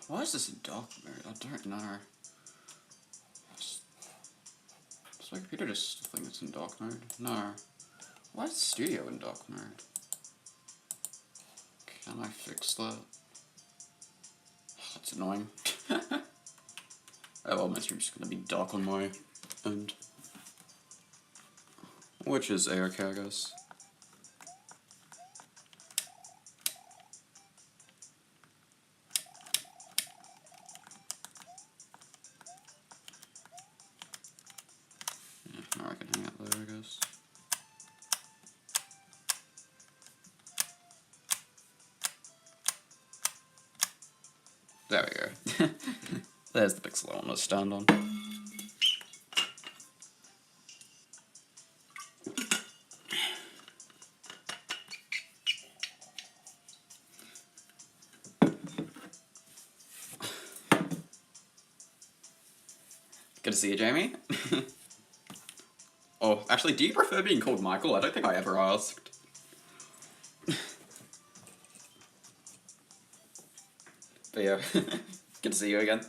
Why is this in dark mode? I don't know. Does my computer just think it's in dark mode? No. Why is Studio in dark mode? Can I fix that? That's annoying. Oh well, my stream's just gonna be dark on my end. Which is A-okay, I guess. Yeah, now I can hang out there, I guess. There we go. There's the pixel I want to stand on. Good to see you, Jamie. Oh, actually, do you prefer being called Michael? I don't think I ever asked. But yeah, good to see you again.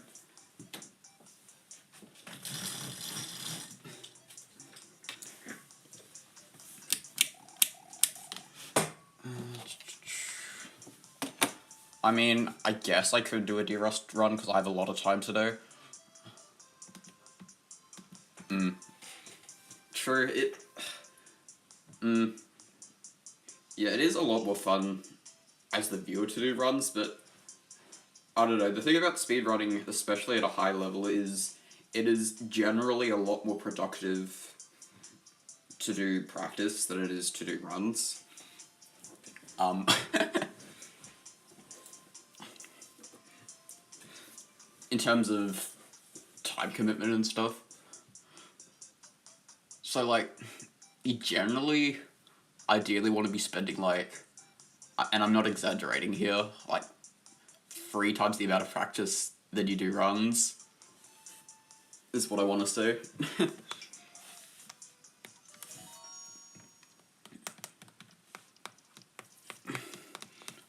I mean, I guess I could do a derust run because I have a lot of time to do. True, yeah, it is a lot more fun as the viewer to do runs, but I don't know, the thing about speedrunning, especially at a high level, is it is generally a lot more productive to do practice than it is to do runs. In terms of time commitment and stuff. So, like, you generally, ideally want to be spending, like, and I'm not exaggerating here, like, 3 times the amount of practice that you do runs, is what I want to say.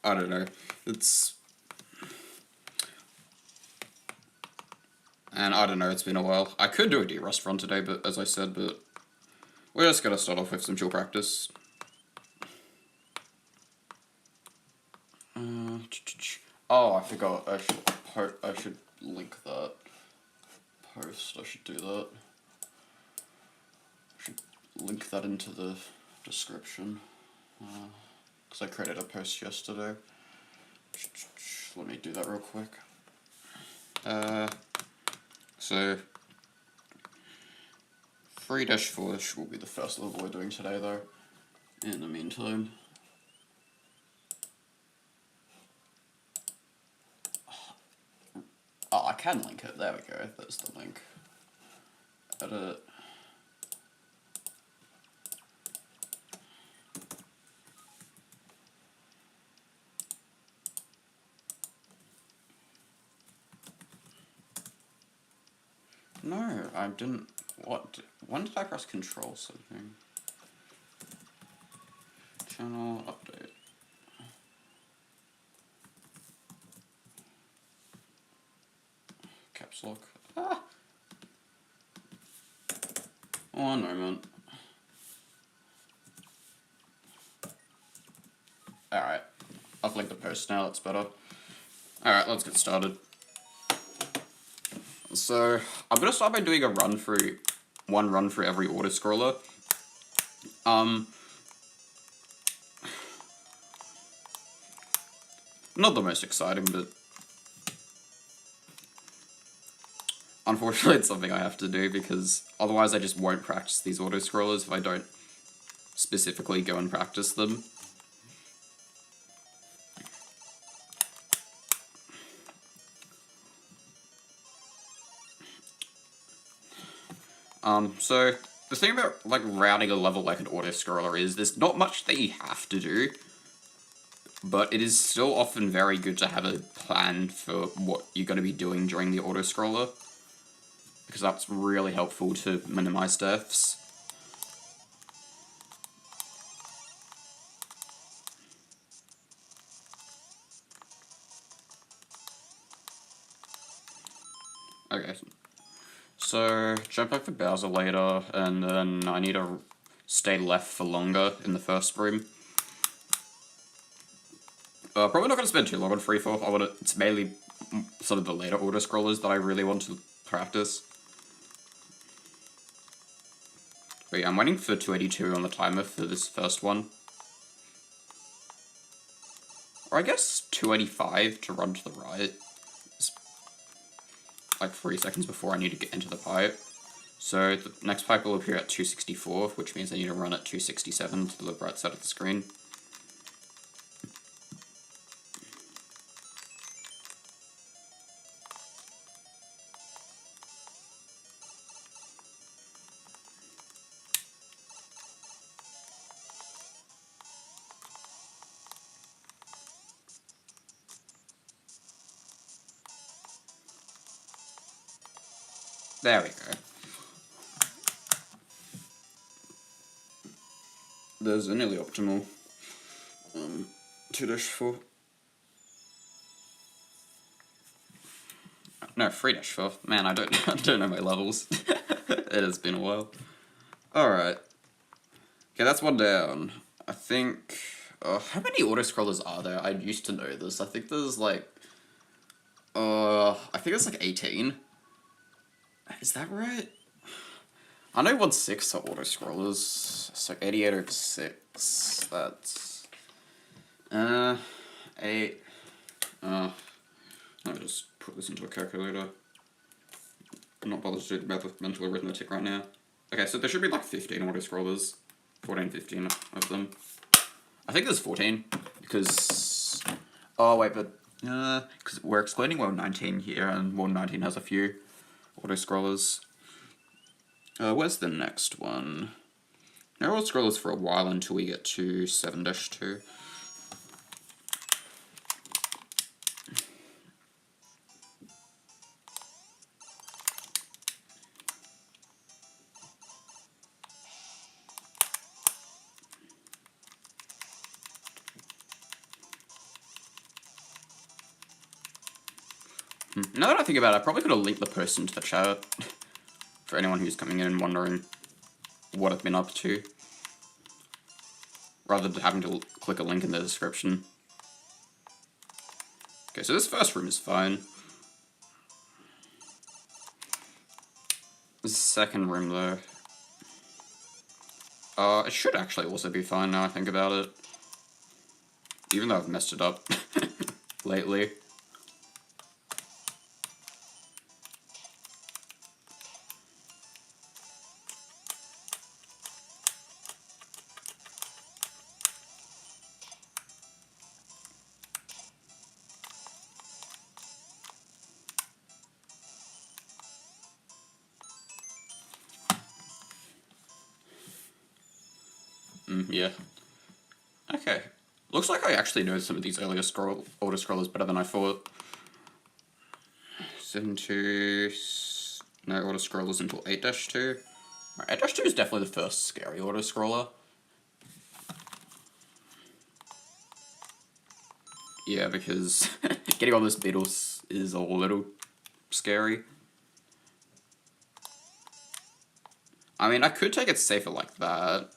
I don't know, and I don't know, it's been a while. I could do a derust run today, but as I said, but we're just gonna start off with some chill practice. Oh, I forgot, I should link that post, I should do that. I should link that into the description, because I created a post yesterday. Let me do that real quick. So 3-4 will be the first level we're doing today, though, in the meantime. Oh, I can link it, there we go, there's the link. Edit. No, I didn't. What? When did I press control something? Channel update. Caps lock. Ah! One moment. Alright. I've linked the post now, that's better. Alright, let's get started. So, I'm gonna start by doing a run through, one run for every autoscroller. Not the most exciting, but unfortunately it's something I have to do because otherwise I just won't practice these autoscrollers if I don't specifically go and practice them. So, the thing about, like, routing a level like an autoscroller is there's not much that you have to do, but it is still often very good to have a plan for what you're going to be doing during the autoscroller, because that's really helpful to minimize deaths. Okay. So, jump back to Bowser later, and then I need to stay left for longer in the first room. Probably not going to spend too long on free-fall. It's mainly sort of the later auto-scrollers that I really want to practice. But yeah, I'm waiting for 282 on the timer for this first one. Or I guess 285 to run to the right. It's like 3 seconds before I need to get into the pipe. So the next pipe will appear at 264, which means I need to run at 267 to the right side of the screen. There we go. There's a nearly optimal 2-4. No, 3-4. Man, I don't know my levels. It has been a while. Alright. Okay, that's one down. I think... how many auto-scrollers are there? I used to know this. I think there's like... I think it's like 18. Is that right? I know 1/6 are auto-scrollers, so 88 over 6, that's... 8... let me just put this into a calculator. I'm not bothered to do the mental arithmetic right now. Okay, so there should be like 15 auto-scrollers. 14, 15 of them. I think there's 14, because... Oh, wait, but... because we're excluding World 19 here, and World 19 has a few auto-scrollers. Where's the next one? No auto-scrollers for a while until we get to 7-2. Now that I think about it, I probably could have linked the post into the chat for anyone who's coming in and wondering what I've been up to, rather than having to click a link in the description. Okay, so this first room is fine. The second room, though, it should actually also be fine now I think about it, even though I've messed it up lately. Yeah. Okay. Looks like I actually know some of these earlier auto-scrollers better than I thought. 7-2... No auto-scrollers until 8-2. 8-2 is definitely the first scary auto-scroller. Yeah, because getting all those beetles is a little scary. I mean, I could take it safer like that.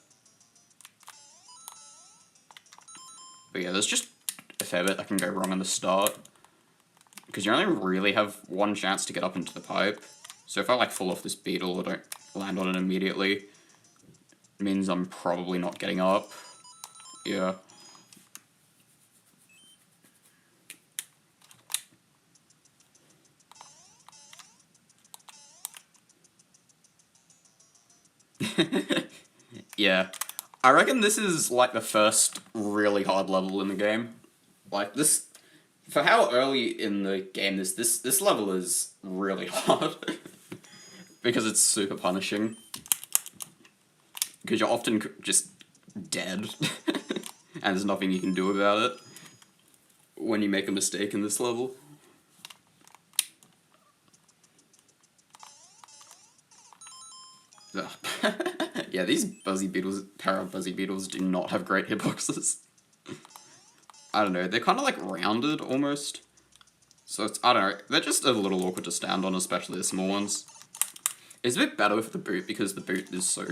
But yeah, there's just a fair bit that can go wrong in the start. Because you only really have one chance to get up into the pipe. So if I like fall off this beetle or don't land on it immediately, it means I'm probably not getting up. Yeah. Yeah. I reckon this is like the first really hard level in the game. Like this, for how early in the game this level is really hard. Because it's super punishing. Because you're often just dead. And there's nothing you can do about it when you make a mistake in this level. Yeah, these buzzy beetles, para-buzzy beetles, do not have great hitboxes. I don't know, they're kind of like rounded, almost. So it's, I don't know, they're just a little awkward to stand on, especially the small ones. It's a bit better with the boot because the boot is so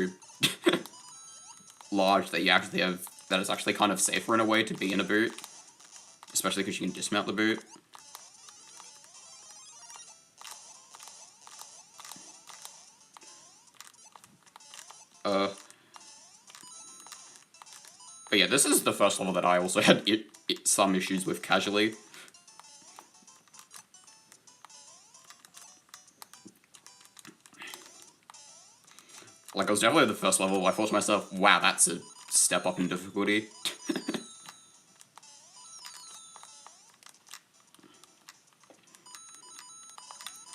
large that you actually have, that it's actually kind of safer in a way to be in a boot. Especially because you can dismount the boot. But yeah, this is the first level that I also had some issues with casually. Like, it was definitely the first level where I thought to myself, wow, that's a step up in difficulty.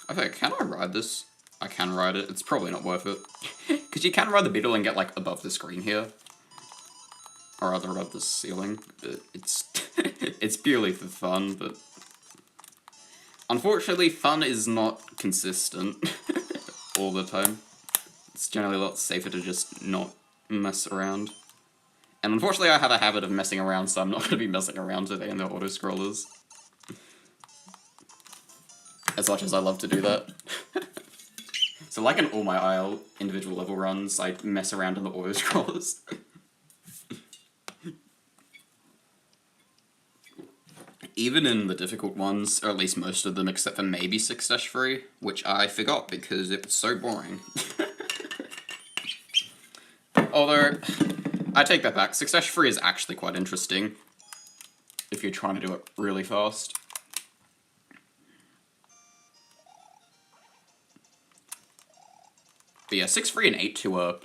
Okay, can I ride this? I can ride it. It's probably not worth it. Because you can ride the beetle and get, like, above the screen here. Or rather, above the ceiling. But it's... it's purely for fun, but... Unfortunately, fun is not consistent all the time. It's generally a lot safer to just not mess around. And unfortunately, I have a habit of messing around, so I'm not going to be messing around today in the auto-scrollers. As much as I love to do that. So like in all my IL individual level runs, I mess around in the auto-scrollers. Even in the difficult ones, or at least most of them except for maybe 6-3, which I forgot because it was so boring. Although, I take that back, 6-3 is actually quite interesting if you're trying to do it really fast. But yeah, 6-3 and 8-2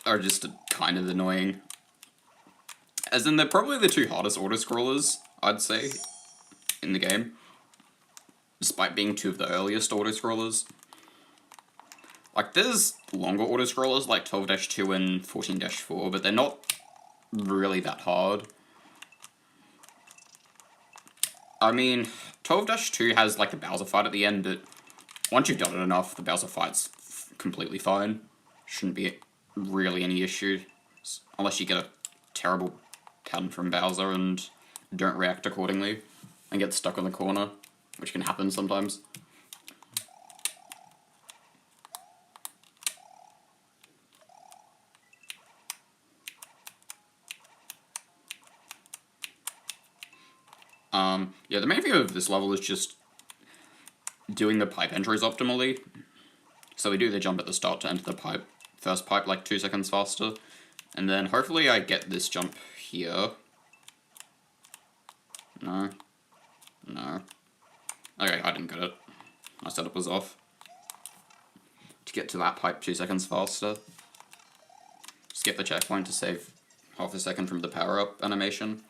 are just kind of annoying. As in, they're probably the two hardest auto-scrollers, I'd say, in the game. Despite being two of the earliest auto-scrollers. Like, there's longer auto-scrollers, like 12-2 and 14-4, but they're not really that hard. I mean, 12-2 has, like, the Bowser fight at the end, but once you've done it enough, the Bowser fight's completely fine. Shouldn't be really any issue. Unless you get a terrible pattern from Bowser and don't react accordingly and get stuck in the corner, which can happen sometimes. Yeah, the main thing of this level is just doing the pipe entries optimally. So we do the jump at the start to enter the first pipe like 2 seconds faster. And then hopefully I get this jump here. No. No. Okay, I didn't get it. My setup was off. To get to that pipe 2 seconds faster. Skip the checkpoint to save half a second from the power-up animation.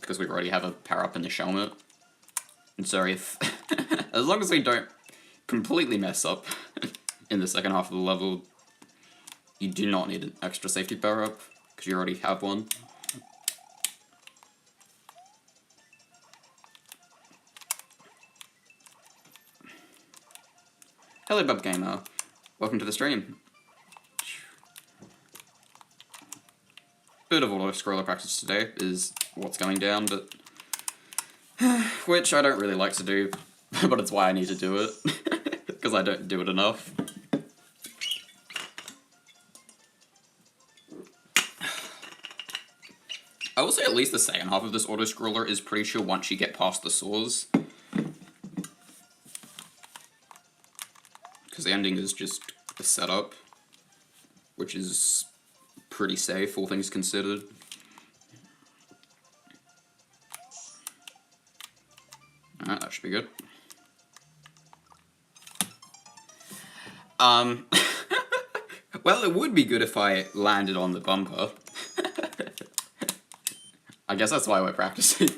Because we already have a power-up in the helmet. And so if... as long as we don't completely mess up in the second half of the level, you do not need an extra safety power-up, because you already have one. Hello, Bub Gamer. Welcome to the stream. Bit of auto-scroller practice today is what's going down, but... which I don't really like to do, but it's why I need to do it, because I don't do it enough. I will say at least the second half of this auto-scroller is pretty sure once you get past the saws. Because the ending is just a setup, which is pretty safe, all things considered. Alright, that should be good. Well, it would be good if I landed on the bumper. I guess that's why we're practicing.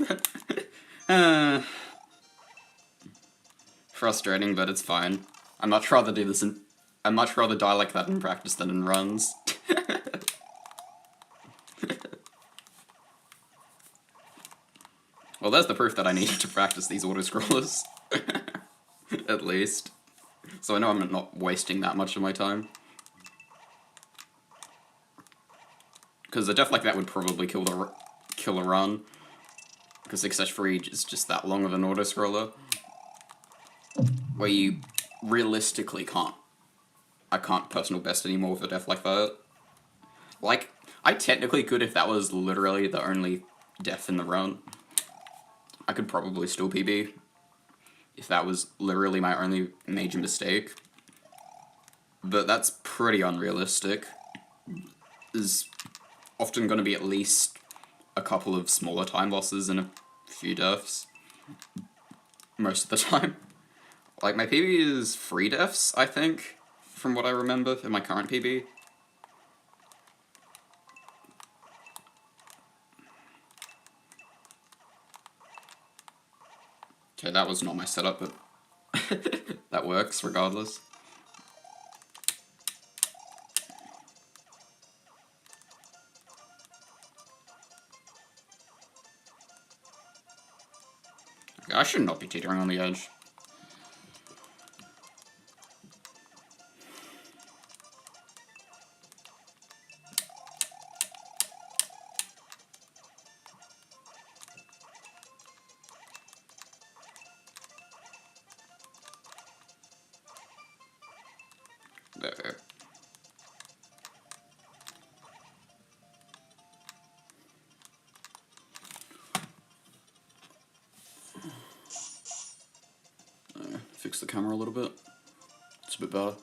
Frustrating, but it's fine. I'd much rather do this I'd much rather die like that in practice than in runs. Well, there's the proof that I needed to practice these auto-scrollers. At least. So I know I'm not wasting that much of my time. Because a death like that would probably kill a run. because 6-3 is just that long of an autoscroller, where you realistically can't. I can't personal best anymore with a death like that. Like, I technically could if that was literally the only death in the run. I could probably still PB if that was literally my only major mistake. But that's pretty unrealistic. There's often going to be at least a couple of smaller time losses and a few deaths. Most of the time. Like, my PB is 3 deaths, I think, from what I remember in my current PB. Okay, that was not my setup, but that works regardless. Okay, I should not be teetering on the edge. There. Fix the camera a little bit. It's a bit better.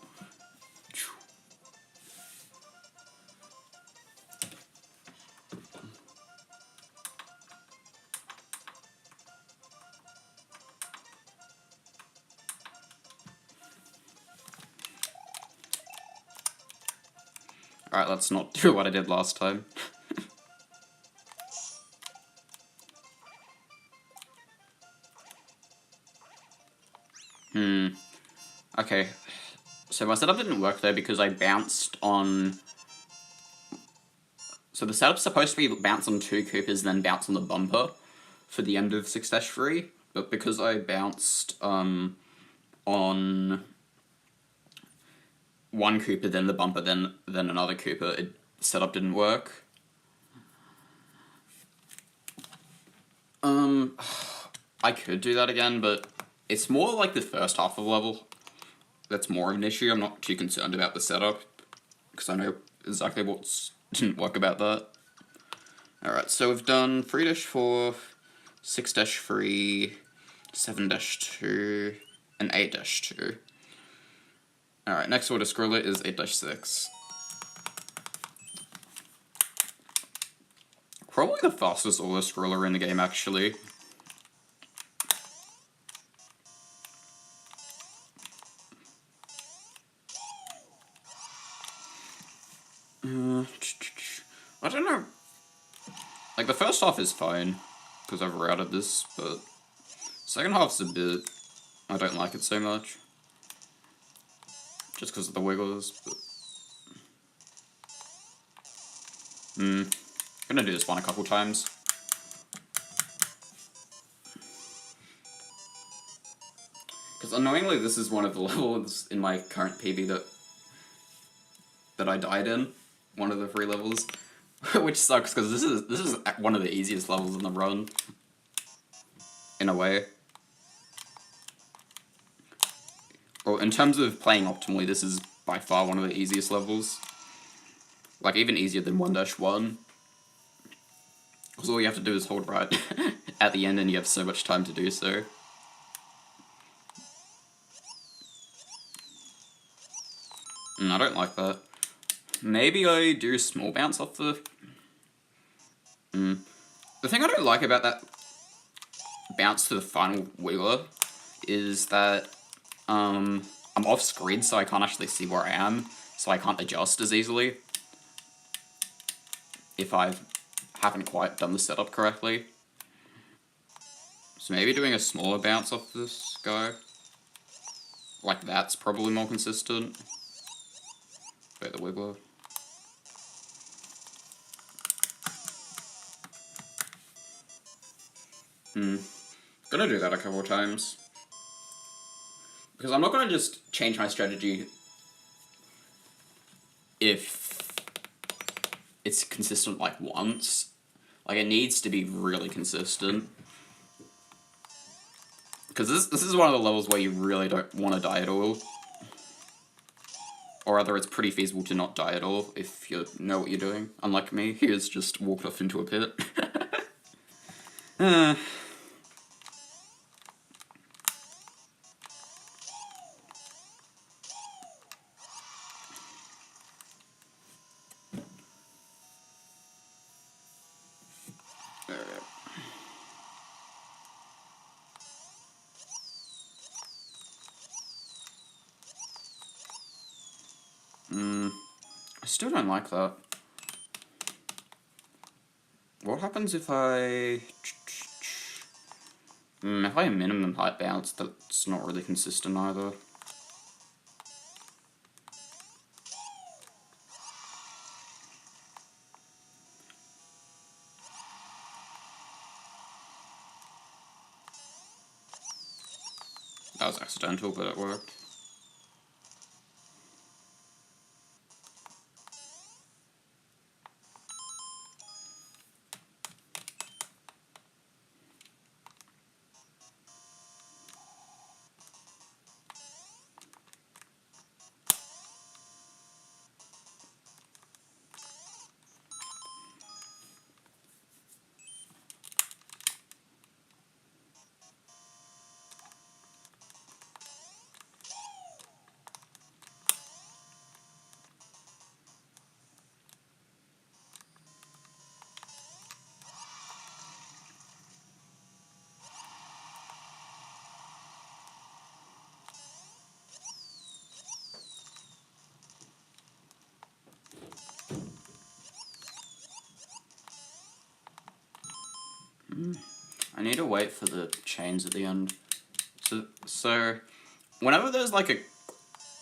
Alright, let's not do what I did last time. Okay. So my setup didn't work there because I bounced on... So the setup's supposed to be bounce on 2 Coopers, then bounce on the bumper for the end of 6-3, but because I bounced on 1 Cooper, then the bumper, then another Cooper, setup didn't work. I could do that again, but it's more like the first half of the level that's more of an issue. I'm not too concerned about the setup, because I know exactly what didn't work about that. Alright, so we've done 3-4, 6-3, 7-2, and 8-2. Alright, next autoscroller is 8-6. Probably the fastest autoscroller in the game, actually. I don't know. Like, the first half is fine, because I've routed this, but second half's a bit... I don't like it so much. Just because of the wigglers, but... I'm gonna do this one a couple times. Because annoyingly, this is one of the levels in my current PB that I died in. One of the 3 levels. Which sucks, because this is one of the easiest levels in the run. In a way. Well, in terms of playing optimally, this is by far one of the easiest levels. Like, even easier than 1-1. Because all you have to do is hold right at the end, and you have so much time to do so. I don't like that. Maybe I do a small bounce off the... The thing I don't like about that bounce to the final wheeler is that I'm off screen, so I can't actually see where I am, so I can't adjust as easily if I haven't quite done the setup correctly. So maybe doing a smaller bounce off this guy, like that's probably more consistent. Wait, the wiggler. Gonna do that a couple of times. Because I'm not gonna just change my strategy if it's consistent like once. Like, it needs to be really consistent. Because this is one of the levels where you really don't want to die at all. Or rather, it's pretty feasible to not die at all if you know what you're doing. Unlike me, he has just walked off into a pit. I still don't like that. What happens if I... if I minimum height bounce, that's not really consistent either. That was accidental, but it worked. I need to wait for the chains at the end. So whenever there's like a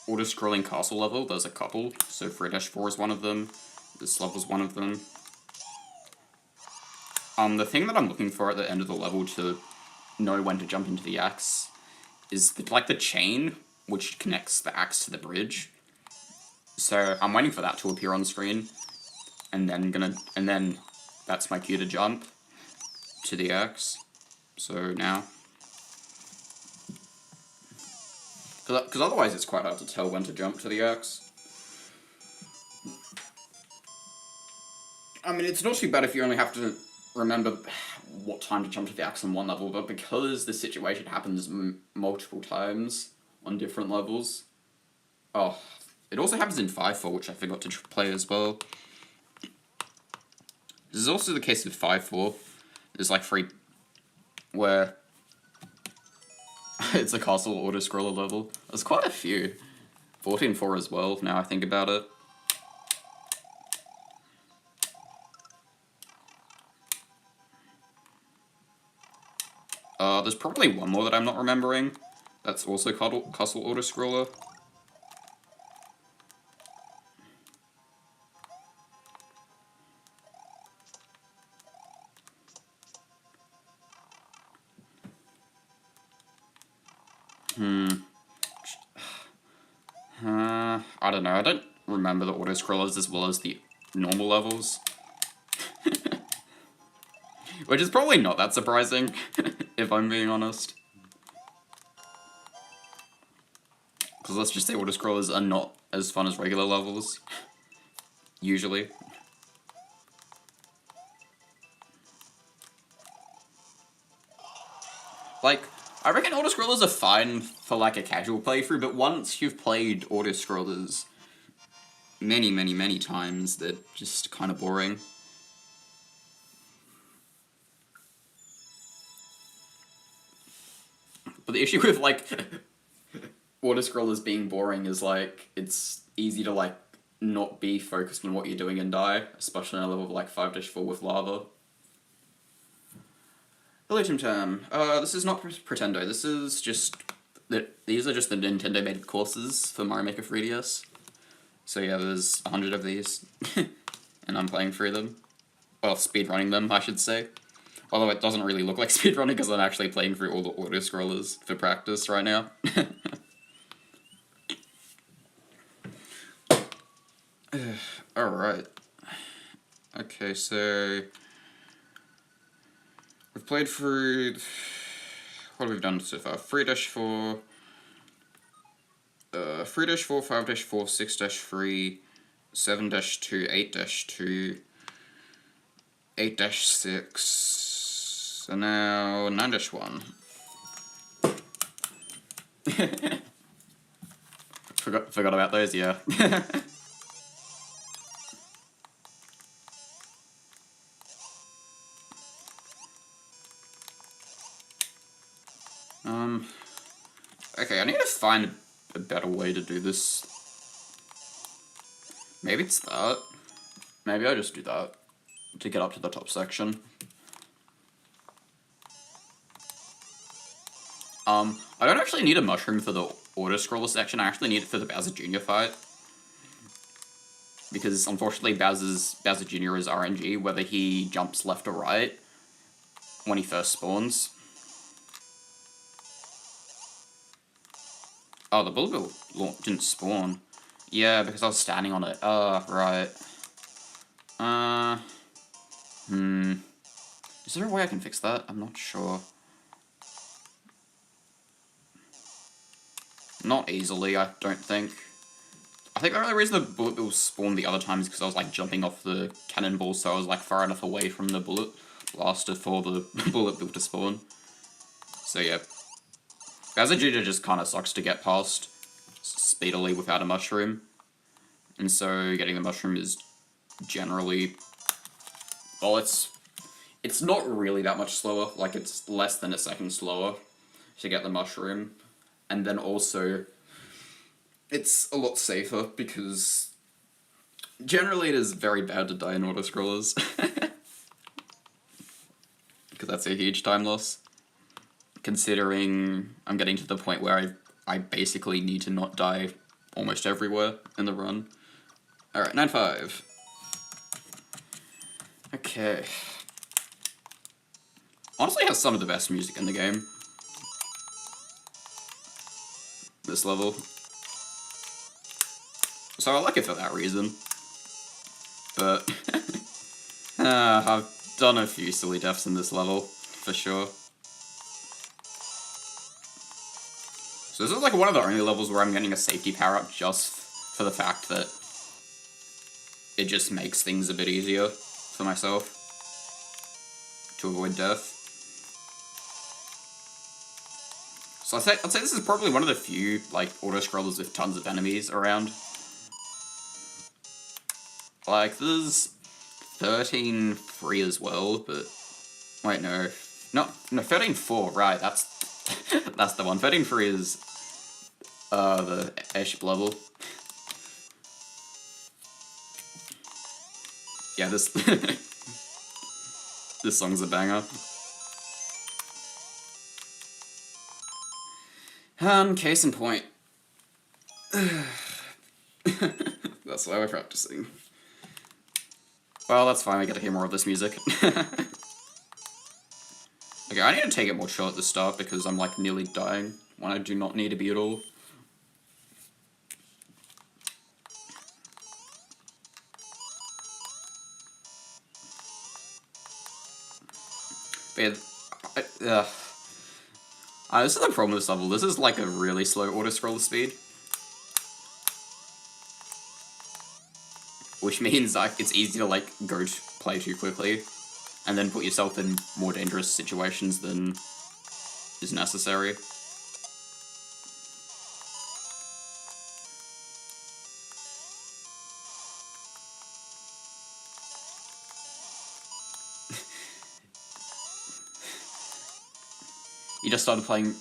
auto-scrolling castle level, there's a couple. So 3-4 is one of them. This level's one of them. The thing that I'm looking for at the end of the level to know when to jump into the axe is the chain which connects the axe to the bridge. So I'm waiting for that to appear on screen, and then that's my cue to jump to the axe. So now, because otherwise it's quite hard to tell when to jump to the axe. I mean, it's not too bad if you only have to remember what time to jump to the axe on one level, but because this situation happens multiple times on different levels. Oh, it also happens in 5-4, which I forgot to play as well. This is also the case with 5-4. There's like 3 where it's a castle auto-scroller level. There's quite a few. 14-4 as well, now I think about it. There's probably one more that I'm not remembering. That's also castle auto-scroller. I don't know, I don't remember the auto-scrollers as well as the normal levels. Which is probably not that surprising, if I'm being honest. Because let's just say auto-scrollers are not as fun as regular levels. Usually. Like, I reckon auto-scrollers are fine for like a casual playthrough, but once you've played auto-scrollers many times, they're just kind of boring. But the issue with like auto-scrollers being boring is like it's easy to like not be focused on what you're doing and die, especially on a level of like 5-4 with lava. Hello Tim Tam. This is not Pretendo. This is just these are just the Nintendo made courses for Mario Maker 3DS. So yeah, there's 100 of these, and I'm playing through them. Well, speedrunning them, I should say. Although it doesn't really look like speedrunning because I'm actually playing through all the auto-scrollers for practice right now. Alright. Okay, so... we've played through... what have we done so far? 3-4, 3-4, 5-4, 6-3, 7-2, 8-2, 8-6, and now 9-1. Forgot about those, yeah. Okay, I need to find a better way to do this. Maybe it's that. Maybe I just do that to get up to the top section. I don't actually need a mushroom for the autoscroller section, I actually need it for the Bowser Jr. fight. Because, unfortunately, Bowser Jr. is RNG, whether he jumps left or right when he first spawns. Oh, the Bullet Bill didn't spawn. Yeah, because I was standing on it. Right. Is there a way I can fix that? I'm not sure. Not easily, I don't think. I think the only reason the Bullet Bill spawned the other time is because I was, like, jumping off the cannonball, so I was, like, far enough away from the bullet blaster for the Bullet Bill to spawn. So, yeah. Bowser Jr. just kind of sucks to get past speedily without a mushroom. And so, getting the mushroom is generally... Well, it's not really that much slower. Like, it's less than a second slower to get the mushroom. And then also... It's a lot safer, because generally it is very bad to die in autoscrollers. Because that's a huge time loss. Considering I'm getting to the point where I basically need to not die almost everywhere in the run. Alright, 9-5. Okay. Honestly has some of the best music in the game. This level. So I like it for that reason. But I've done a few silly deaths in this level, for sure. So this is like one of the only levels where I'm getting a safety power-up just for the fact that it just makes things a bit easier for myself to avoid death. So I'd say this is probably one of the few like auto-scrollers with tons of enemies around. Like, there's 13-3 as well, but... Wait, no. No, 13-4, right, that's... that's the one. 13-3 is... the airship level. Yeah, this... this song's a banger. Case in point. That's why we're practicing. Well, that's fine, I get to hear more of this music. Okay, I need to take it more chill at the start because I'm like nearly dying when I do not need to be at all. But yeah, this is the problem with this level. This is like a really slow auto-scroller speed. Which means like it's easy to like play too quickly, and then put yourself in more dangerous situations than is necessary. You just started playing,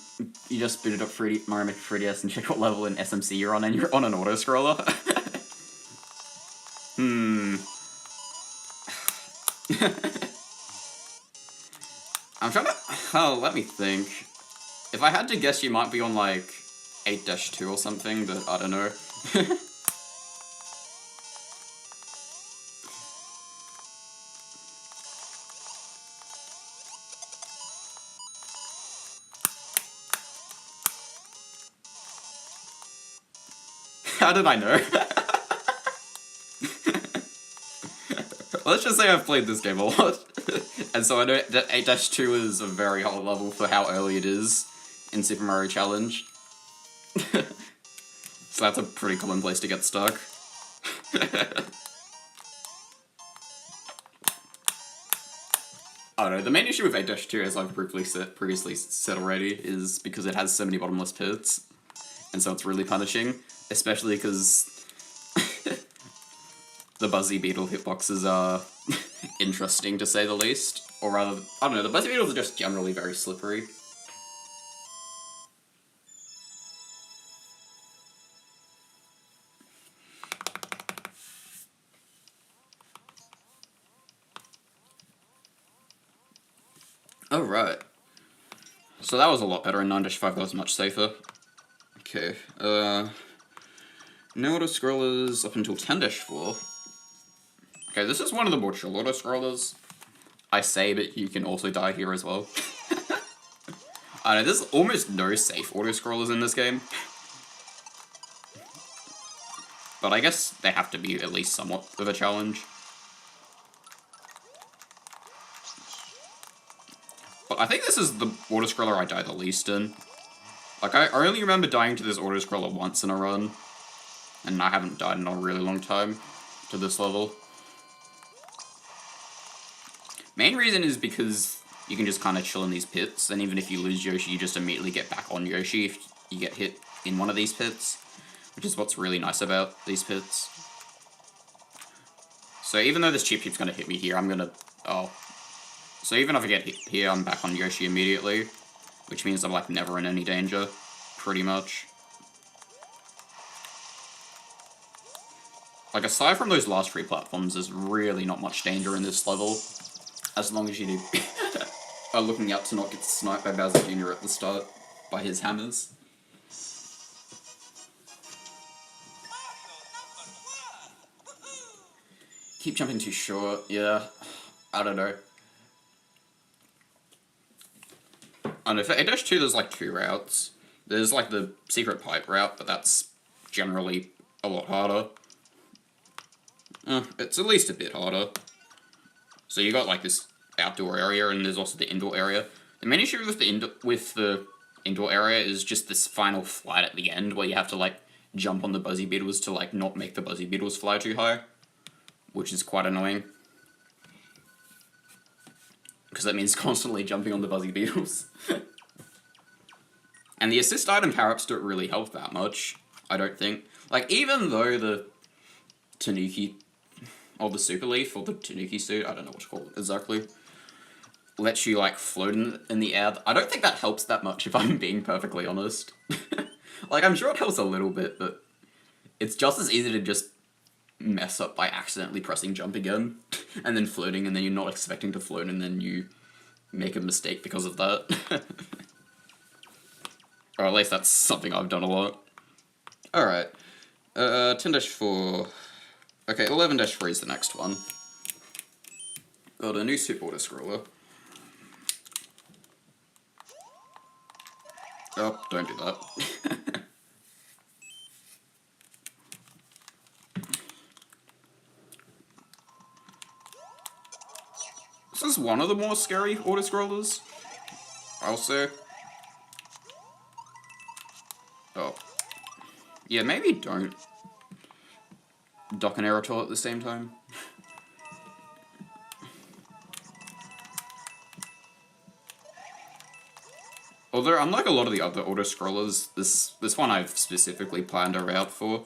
you just booted up Mario Maker 3DS and checked what level in SMC you're on, and you're on an auto-scroller? I'm trying to... Oh, let me think. If I had to guess, you might be on, like, 8-2 or something, but I don't know. How did I know? Let's just say I've played this game a lot. And so I know that 8-2 is a very hard level for how early it is in Super Mario Challenge. So that's a pretty common place to get stuck. I don't know, the main issue with 8-2, as I've previously said already, is because it has so many bottomless pits. And so it's really punishing, especially because the Buzzy Beetle hitboxes are interesting, to say the least. Or rather, I don't know, the Buzzy Beetles are just generally very slippery. Oh, right. So that was a lot better. In 9-5, that was much safer. Okay, no auto-scrollers up until 10-4. Okay, this is one of the more chill auto-scrollers. I say, but you can also die here as well. I know, there's almost no safe auto-scrollers in this game. But I guess they have to be at least somewhat of a challenge. But I think this is the auto-scroller I die the least in. Like, I only remember dying to this auto-scroller once in a run. And I haven't died in a really long time to this level. Main reason is because you can just kind of chill in these pits, and even if you lose Yoshi, you just immediately get back on Yoshi if you get hit in one of these pits, which is what's really nice about these pits. So even though this Chip Chip's going to hit me here, I'm going to... Oh. So even if I get hit here, I'm back on Yoshi immediately, which means I'm, like, never in any danger, pretty much. Like, aside from those last 3 platforms, there's really not much danger in this level, as long as you are looking out to not get sniped by Bowser Jr. at the start by his hammers. Keep jumping too short, yeah. I don't know. I don't know, for 8-2 there's like 2 routes. There's like the secret pipe route, but that's generally a lot harder. It's at least a bit harder. So you got like this outdoor area, and there's also the indoor area. The main issue with the indoor area is just this final flight at the end, where you have to like jump on the Buzzy Beetles to like not make the Buzzy Beetles fly too high, which is quite annoying. Because that means constantly jumping on the Buzzy Beetles. And the assist item power-ups don't really help that much, I don't think. Like, even though the Tanuki, or the Super Leaf, or the Tanuki suit, I don't know what to call it exactly, lets you, like, float in the air, I don't think that helps that much, if I'm being perfectly honest. Like, I'm sure it helps a little bit, but it's just as easy to just mess up by accidentally pressing jump again, and then floating, and then you're not expecting to float, and then you make a mistake because of that. Or at least that's something I've done a lot. Alright. 10-4. Okay, 11-3 is the next one. Got a new Super Auto-Scroller. Oh, don't do that. This is one of the more scary auto-scrollers, I'll say. Oh. Yeah, maybe don't dock an Aerotol at the same time. Although, unlike a lot of the other auto-scrollers, this one I've specifically planned a route for.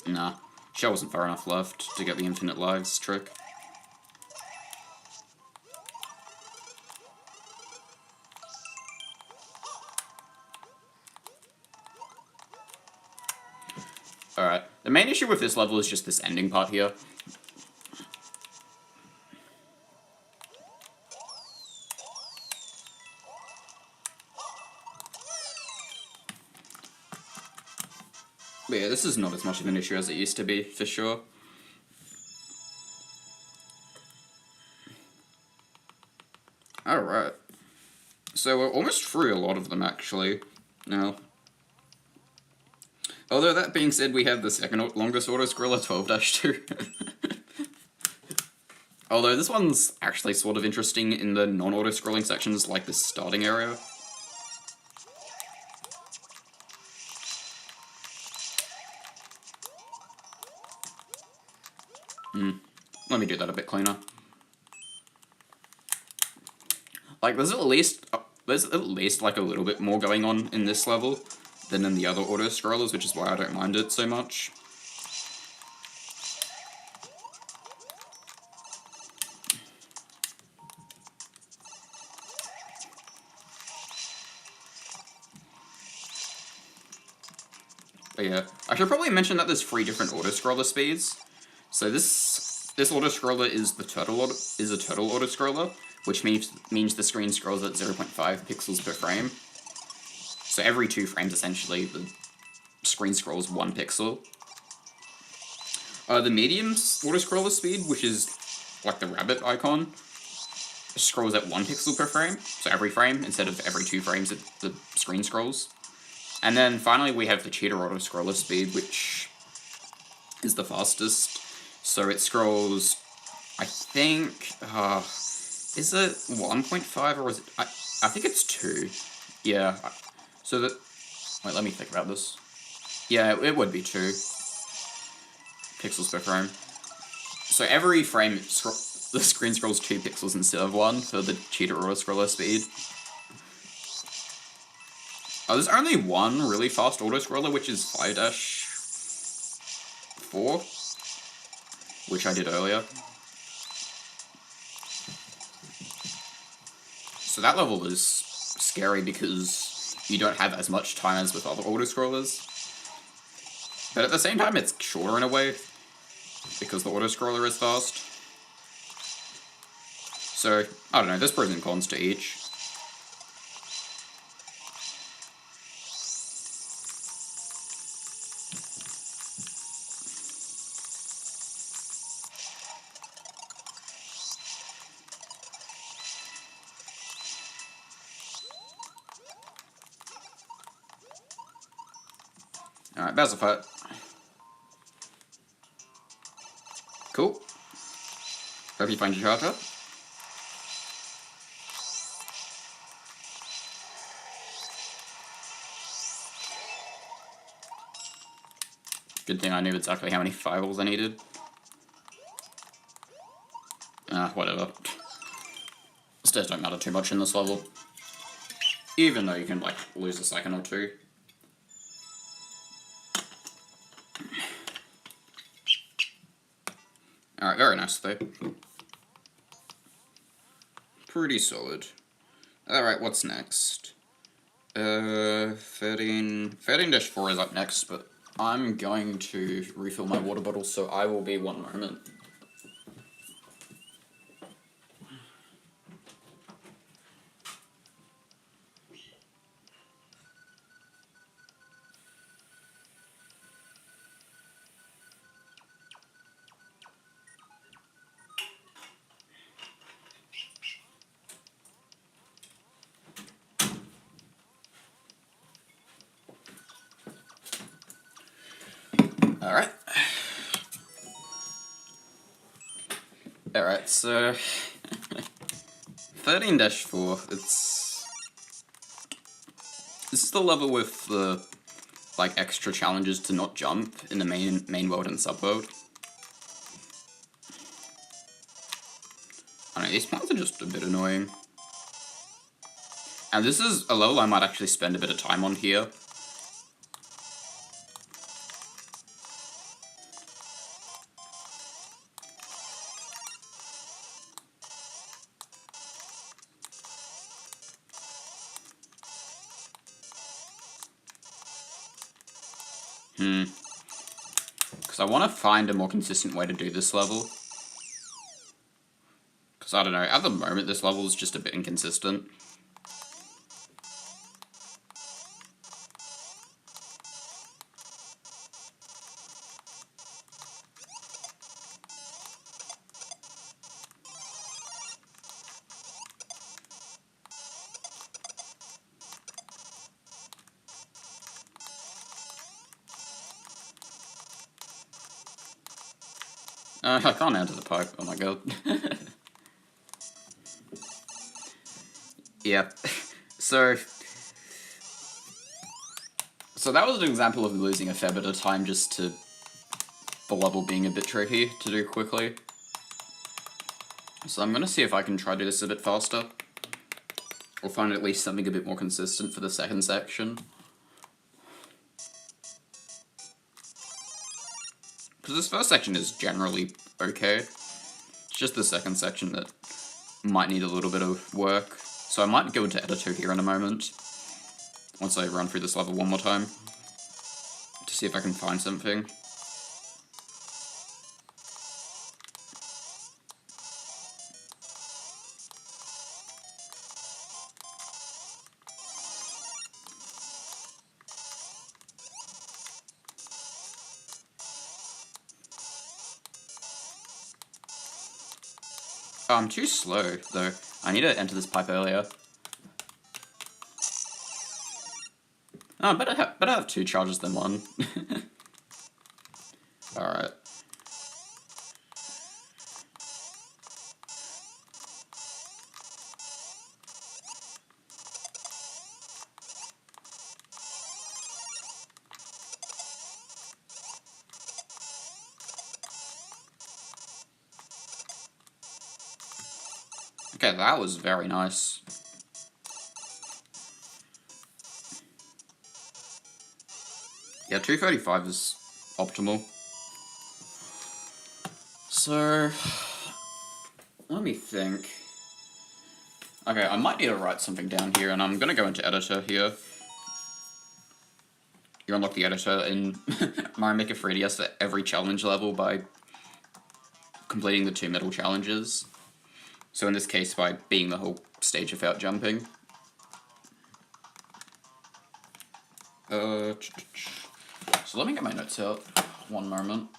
Nah, shell wasn't far enough left to get the infinite lives trick. Alright, the main issue with this level is just this ending part here. But yeah, this is not as much of an issue as it used to be, for sure. Alright. So we're almost through a lot of them, actually, now. Although, that being said, we have the second longest autoscroller, 12-2. Although, this one's actually sort of interesting in the non-auto-scrolling sections, like the starting area. Let me do that a bit cleaner. Like, there's at least like a little bit more going on in this level than in the other auto-scrollers, which is why I don't mind it so much. But yeah, I should probably mention that there's 3 different auto-scroller speeds. So this auto-scroller is a turtle auto-scroller, which means the screen scrolls at 0.5 pixels per frame. So every 2 frames, essentially, the screen scrolls 1 pixel. The medium auto-scroller speed, which is like the rabbit icon, scrolls at 1 pixel per frame. So every frame, instead of every 2 frames, the screen scrolls. And then finally we have the cheetah auto-scroller speed, which is the fastest. So it scrolls, I think, is it 1.5 or is it, I think it's 2. Yeah, so that, wait, let me think about this. Yeah, it would be 2 pixels per frame. So every frame, the screen scrolls 2 pixels instead of 1 for the cheetah auto-scroller speed. There's only one really fast auto-scroller, which is 5-4, which I did earlier. So that level is scary because you don't have as much time as with other auto-scrollers. But at the same time, it's shorter in a way, because the auto-scroller is fast. So, I don't know, there's pros and cons to each. Alright, Basil fight. Cool. Hope you find your charger. Good thing I knew exactly how many fireballs I needed. Whatever. Stairs don't matter too much in this level. Even though you can, like, lose a second or 2. Alright, very nice though. Pretty solid. Alright, what's next? 13-4 is up next, but I'm going to refill my water bottle, so I will be 1 moment. Alright. Alright, so 13-4, this is the level with the, like, extra challenges to not jump in the main world and subworld. I don't know, these plants are just a bit annoying. And this is a level I might actually spend a bit of time on here. Because I want to find a more consistent way to do this level. Because, I don't know, at the moment this level is just a bit inconsistent. I can't enter the pipe, oh my god. Yeah, so that was an example of losing a fair bit of time just to the level being a bit tricky to do quickly. So I'm gonna see if I can try to do this a bit faster. Or find at least something a bit more consistent for the second section. Because this first section is generally okay. It's just the second section that might need a little bit of work. So I might go into editor here in a moment. Once I run through this level one more time. To see if I can find something. 'Oh, I'm too slow, though. I need to enter this pipe earlier. Oh, better have two charges than one. Alright. Okay, that was very nice. Yeah, 235 is optimal. So, let me think. Okay, I might need to write something down here, and I'm gonna go into editor here. You unlock the editor in Mario Maker 3DS for every challenge level by completing the 2 middle challenges. So in this case, by beating the whole stage without jumping. So let me get my notes out. One moment.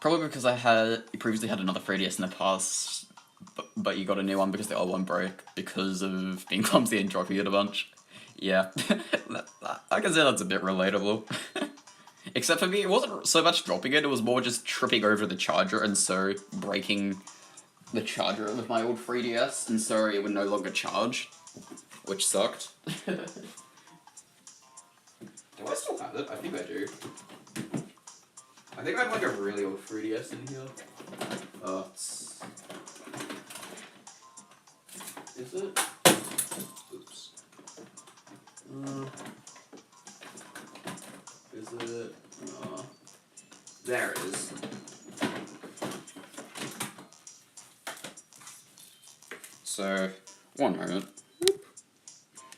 Probably because I previously had another 3DS in the past, but you got a new one because the old one broke because of being clumsy and dropping it a bunch. Yeah, I can say that's a bit relatable. Except for me, it wasn't so much dropping it, it was more just tripping over the charger and so breaking the charger with my old 3DS, and so it would no longer charge, which sucked. Do I still have it? I think I do. I think I have like a really old 3DS in here. Is it? Oops. Is it? There it is. So, one moment.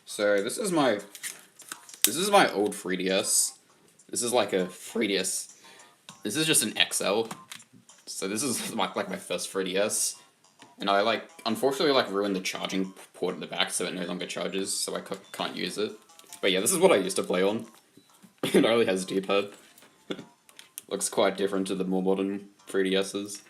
So this is my old 3DS. This is like a 3DS. This is just an XL. So this is my first 3DS. And I unfortunately ruined the charging port in the back so it no longer charges, so I can't use it. But yeah, this is what I used to play on. It only has D-pad. Looks quite different to the more modern 3DSs.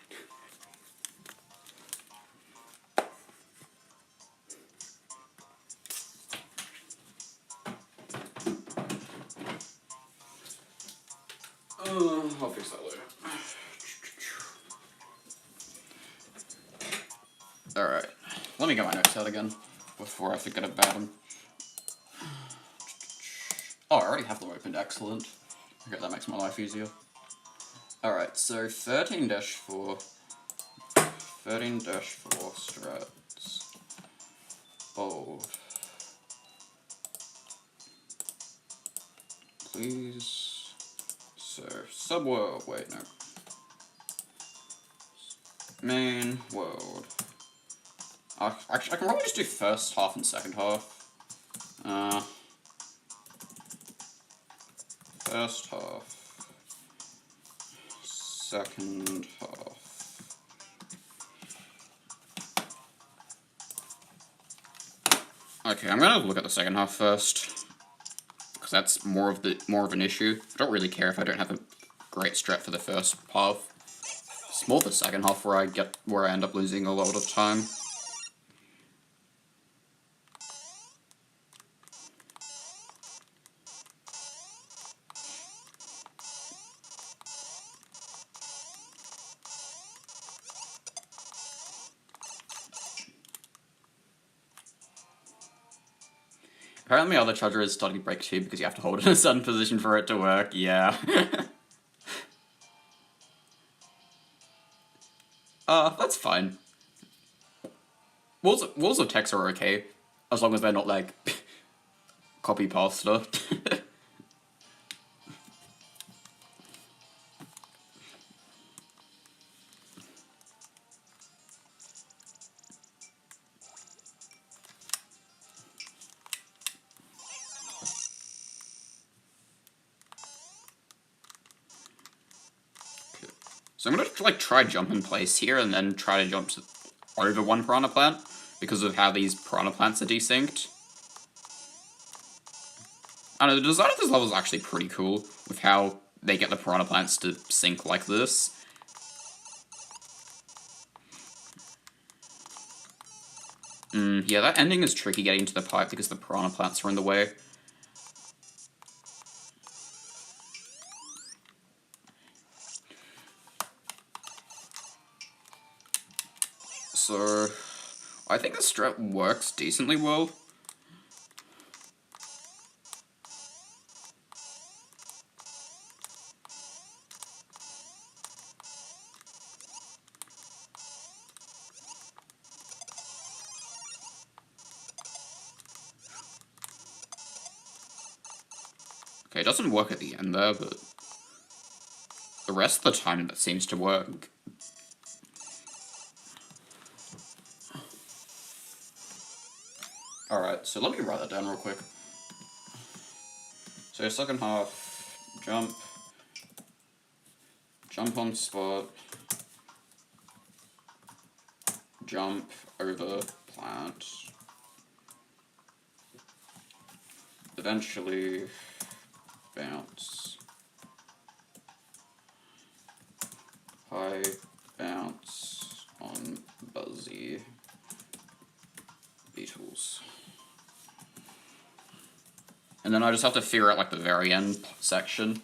I'll fix that later. Alright, let me get my notes out again before I forget about them. Oh, I already have them opened, excellent. Okay, that makes my life easier. Alright, so 13-4 strats, bold. Please. So, subworld, wait, no. Main world. Actually, I can probably just do first half and second half. First half. Second half. Okay, I'm gonna look at the second half first. Because that's more of an issue. I don't really care if I don't have a great strat for the first half. It's more the second half where I end up losing a lot of time. Apparently my other charger is starting to break too because you have to hold it in a certain position for it to work, yeah. That's fine. Walls of text are okay, as long as they're not like copy pasta. So I'm gonna like try jump in place here and then try to jump over one piranha plant because of how these piranha plants are desynced. I don't know, the design of this level is actually pretty cool with how they get the piranha plants to sync like this. Yeah, that ending is tricky getting to the pipe because the piranha plants are in the way. So, I think the strat works decently well. Okay, it doesn't work at the end there, but the rest of the time that seems to work. Alright, so let me write that down real quick. So second half, jump on spot, jump over plant, eventually bounce, high bounce on buzzy beetles. And then I just have to figure out like the very end section.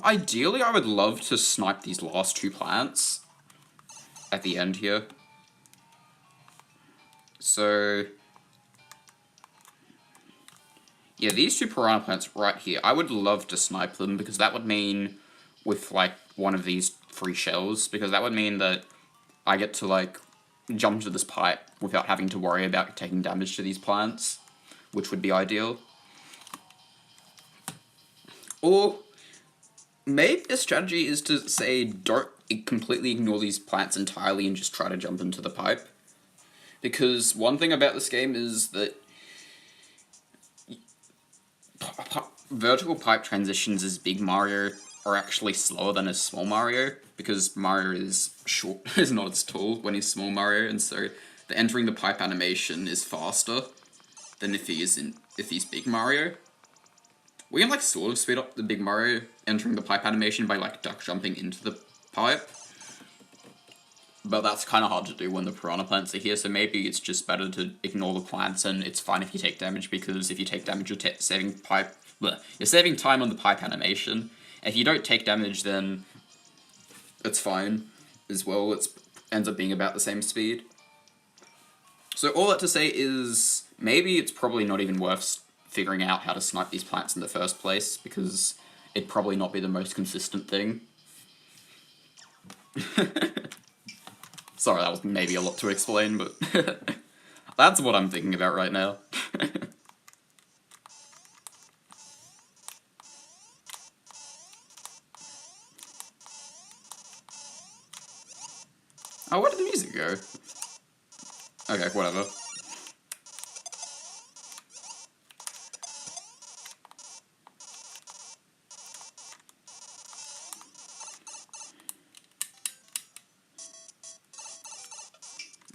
Ideally I would love to snipe these last two plants at the end here. So, yeah, these two piranha plants right here, I would love to snipe them because that would mean with like one of these free shells, because that would mean that I get to like jump to this pipe without having to worry about taking damage to these plants, which would be ideal. Or maybe the strategy is to say don't completely ignore these plants entirely and just try to jump into the pipe. Because one thing about this game is that vertical pipe transitions as Big Mario are actually slower than as Small Mario, because Mario is short, is not as tall when he's Small Mario, and so the entering the pipe animation is faster than if he's Big Mario. We can like sort of speed up the Big Mario entering the pipe animation by like duck jumping into the pipe, but that's kind of hard to do when the piranha plants are here, so maybe it's just better to ignore the plants and it's fine if you take damage, because if you take damage you're saving time on the pipe animation. If you don't take damage then it's fine as well, it ends up being about the same speed. So all that to say is maybe it's probably not even worth figuring out how to snipe these plants in the first place, because it'd probably not be the most consistent thing. Sorry, that was maybe a lot to explain, but that's what I'm thinking about right now. Oh, where did the music go? Okay, whatever.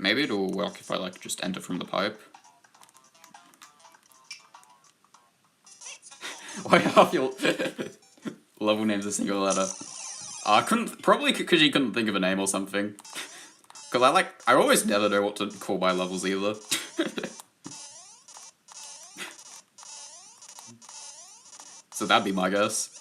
Maybe it'll work if I, like, just enter from the pipe. Why half your level name's a single letter? I couldn't, probably because you couldn't think of a name or something. Because I always never know what to call my levels either. So that'd be my guess.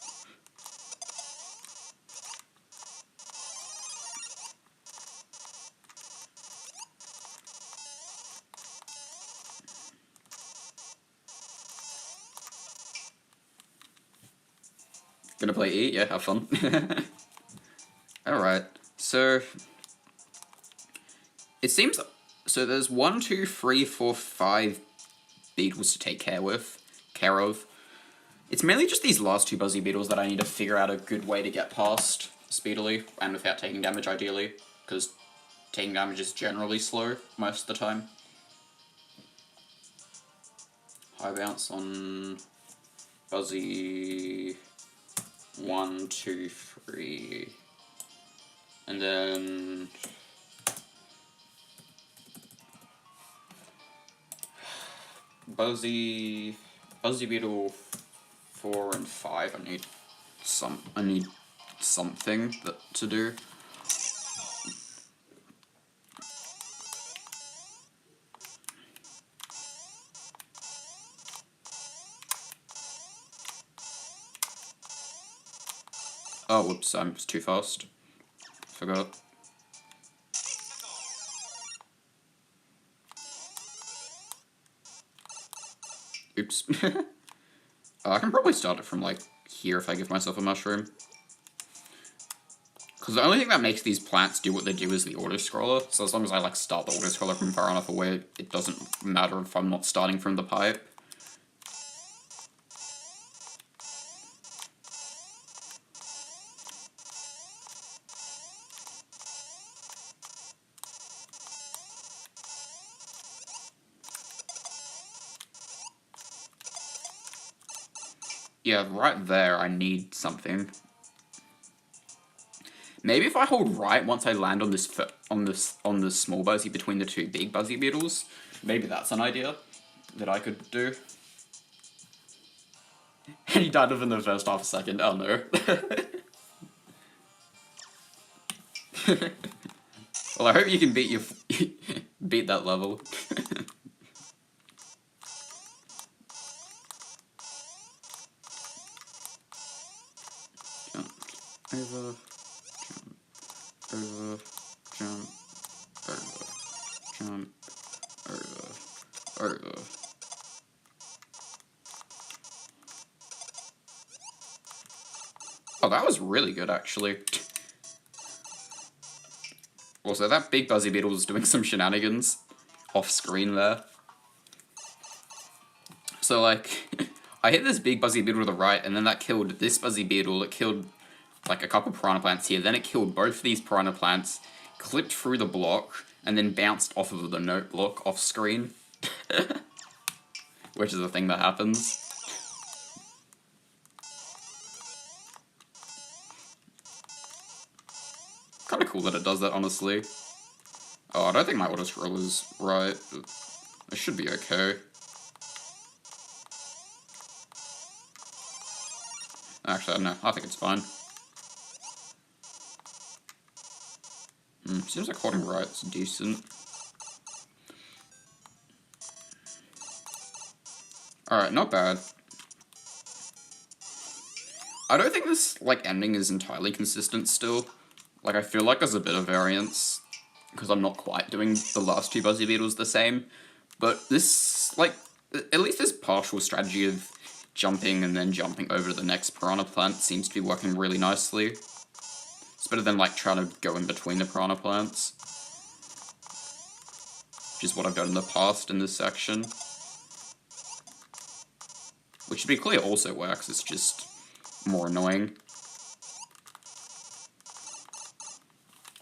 Gonna play E? Yeah, have fun. Alright, so... It seems... So there's 1, 2, 3, 4, 5 beetles to take care of. It's mainly just these last 2 buzzy beetles that I need to figure out a good way to get past speedily, and without taking damage ideally, because taking damage is generally slow most of the time. High bounce on buzzy 1, 2, 3, and then buzzy beetle 4 and 5. I need something to do. Oh, whoops, I'm too fast. Forgot. Oops. I can probably start it from, like, here if I give myself a mushroom. Because the only thing that makes these plants do what they do is the autoscroller, so as long as I, like, start the autoscroller from far enough away, it doesn't matter if I'm not starting from the pipe. Yeah, right there, I need something. Maybe if I hold right once I land on this small buzzy between the 2 big buzzy beetles, maybe that's an idea that I could do. And he died within the first half a second. Oh no. Well, I hope you can beat that level. Jump over, jump over, jump over. Oh, that was really good, actually. Also, that big buzzy beetle was doing some shenanigans off screen there. So, like, I hit this big buzzy beetle to the right, and then that killed this buzzy beetle. It killed, like, a couple piranha plants here. Then it killed both of these piranha plants, clipped through the block, and then bounced off of the note block off screen. Which is a thing that happens. Kinda cool that it does that, honestly. Oh, I don't think my autoscroll is right. It should be okay. Actually, I don't know. I think it's fine. Seems like holding right's decent. Alright, not bad. I don't think this, like, ending is entirely consistent still. Like, I feel like there's a bit of variance, because I'm not quite doing the last 2 buzzy beetles the same. But this, like, at least this partial strategy of jumping and then jumping over to the next piranha plant seems to be working really nicely. It's better than, like, trying to go in between the piranha plants, which is what I've done in the past in this section. Which, to be clear, also works, it's just more annoying.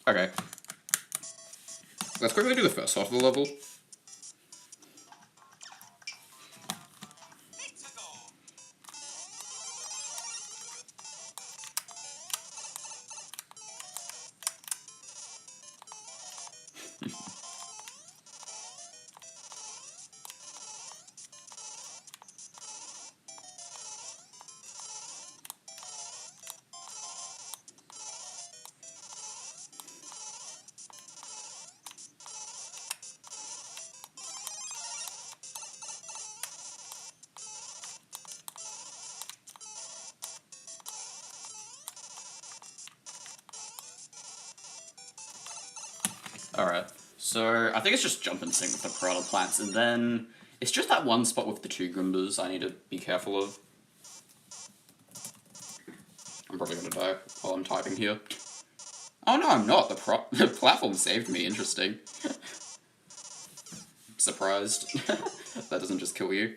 Okay. Let's quickly do the first half of the level. Alright, so I think it's just jump and sync with the piranha plants, and then it's just that one spot with the 2 Goombas I need to be careful of. I'm probably gonna die while I'm typing here. Oh no, I'm not. The platform saved me. Interesting. Surprised. That doesn't just kill you.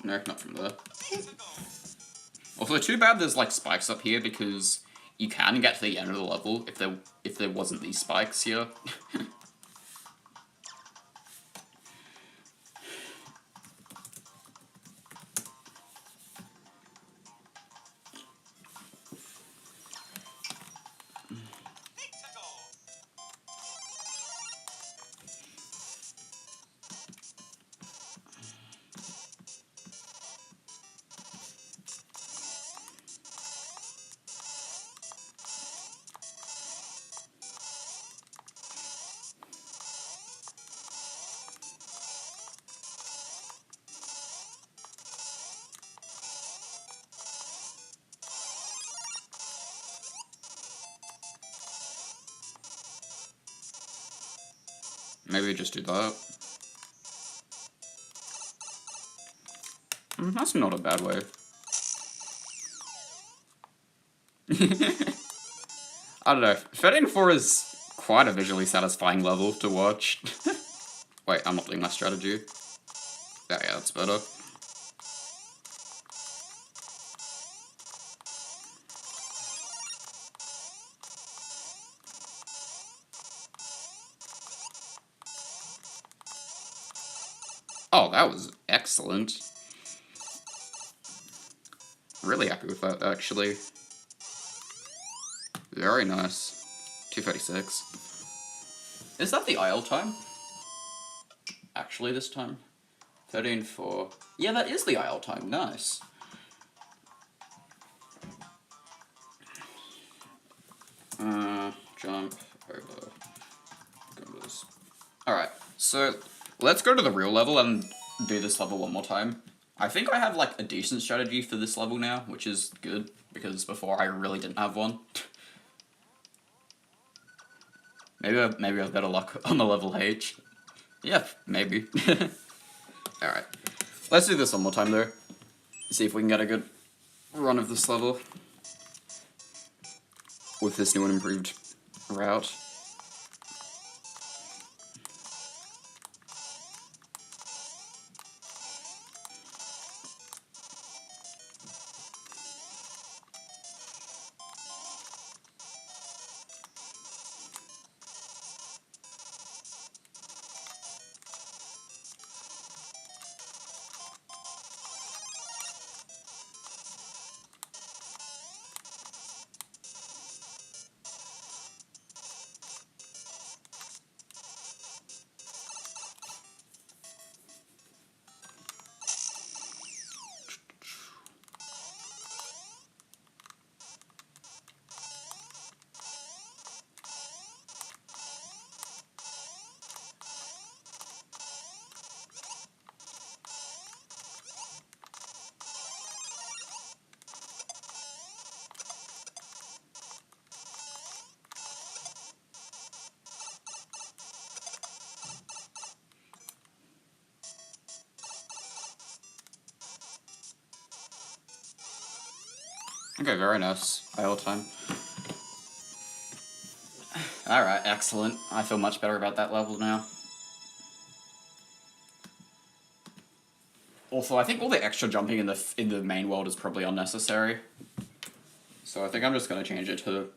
No, not from there. Also, too bad there's like spikes up here because you can get to the end of the level if there wasn't these spikes here. Maybe just do that. That's not a bad way. I don't know. 13-4 is quite a visually satisfying level to watch. Wait, I'm not doing my strategy. Yeah, that's better. Oh, that was excellent. Really happy with that, actually. Very nice. 236. Is that the IL time? Actually, this time? 13-4. Yeah, that is the IL time. Nice. Jump over Goombas. Alright, so let's go to the real level and do this level one more time. I think I have like a decent strategy for this level now, which is good, because before I really didn't have one. Maybe I have better luck on the level H. Yeah, maybe. Alright. Let's do this one more time though. See if we can get a good run of this level with this new and improved route. Okay, very nice. IL time. Alright, excellent. I feel much better about that level now. Also, I think all the extra jumping in the main world is probably unnecessary. So I think I'm just going to change it to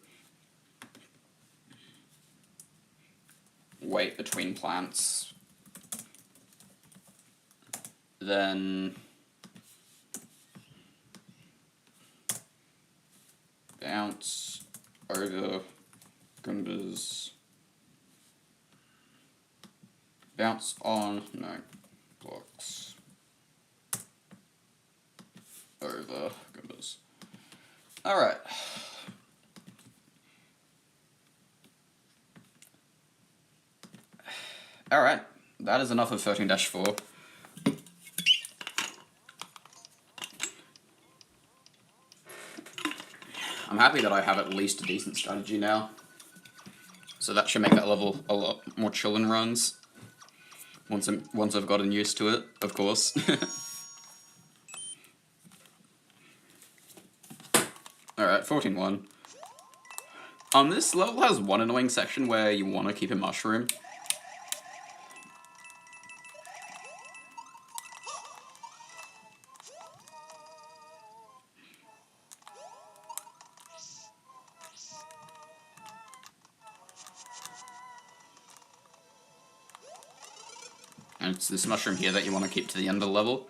wait between plants. Then bounce over Goombas. Bounce on, no, blocks. Over Goombas. Alright. Alright, that is enough of 13-4. happy that I have at least a decent strategy now. So that should make that level a lot more chillin' runs. Once I've gotten used to it, of course. Alright, 14-1. This level has one annoying section where you want to keep a mushroom. And it's this mushroom here that you want to keep to the end of the level.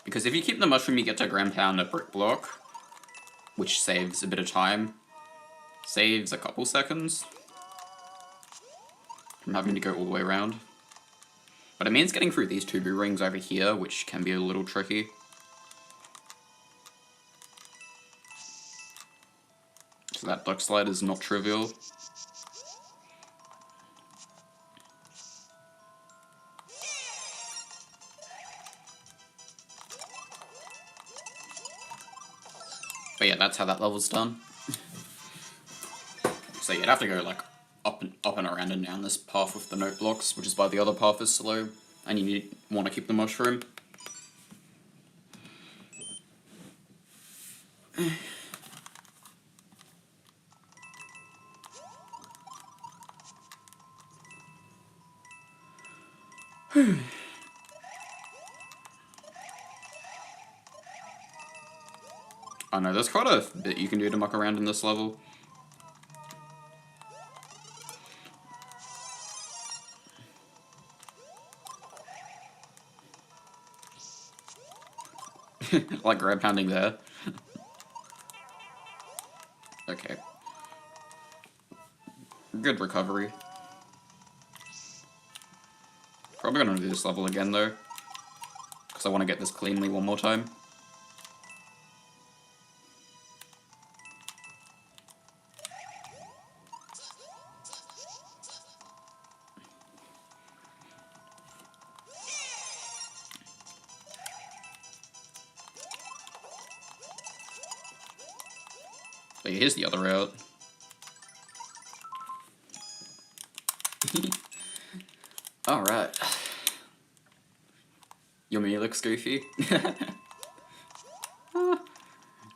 Because if you keep the mushroom, you get to ground pound a brick block, which saves a bit of time. Saves a couple seconds from having to go all the way around. But it means getting through these 2 rings over here, which can be a little tricky. So that duck slide is not trivial. But yeah, that's how that level's done. So you'd have to go like up and around and down this path with the note blocks, which is why the other path is slow, and you want to keep the mushroom. I know, there's quite a bit you can do to muck around in this level. Like grab pounding there. Okay. Good recovery. Probably gonna do this level again though, because I want to get this cleanly one more time. But here's the other route. Alright. Your me looks goofy.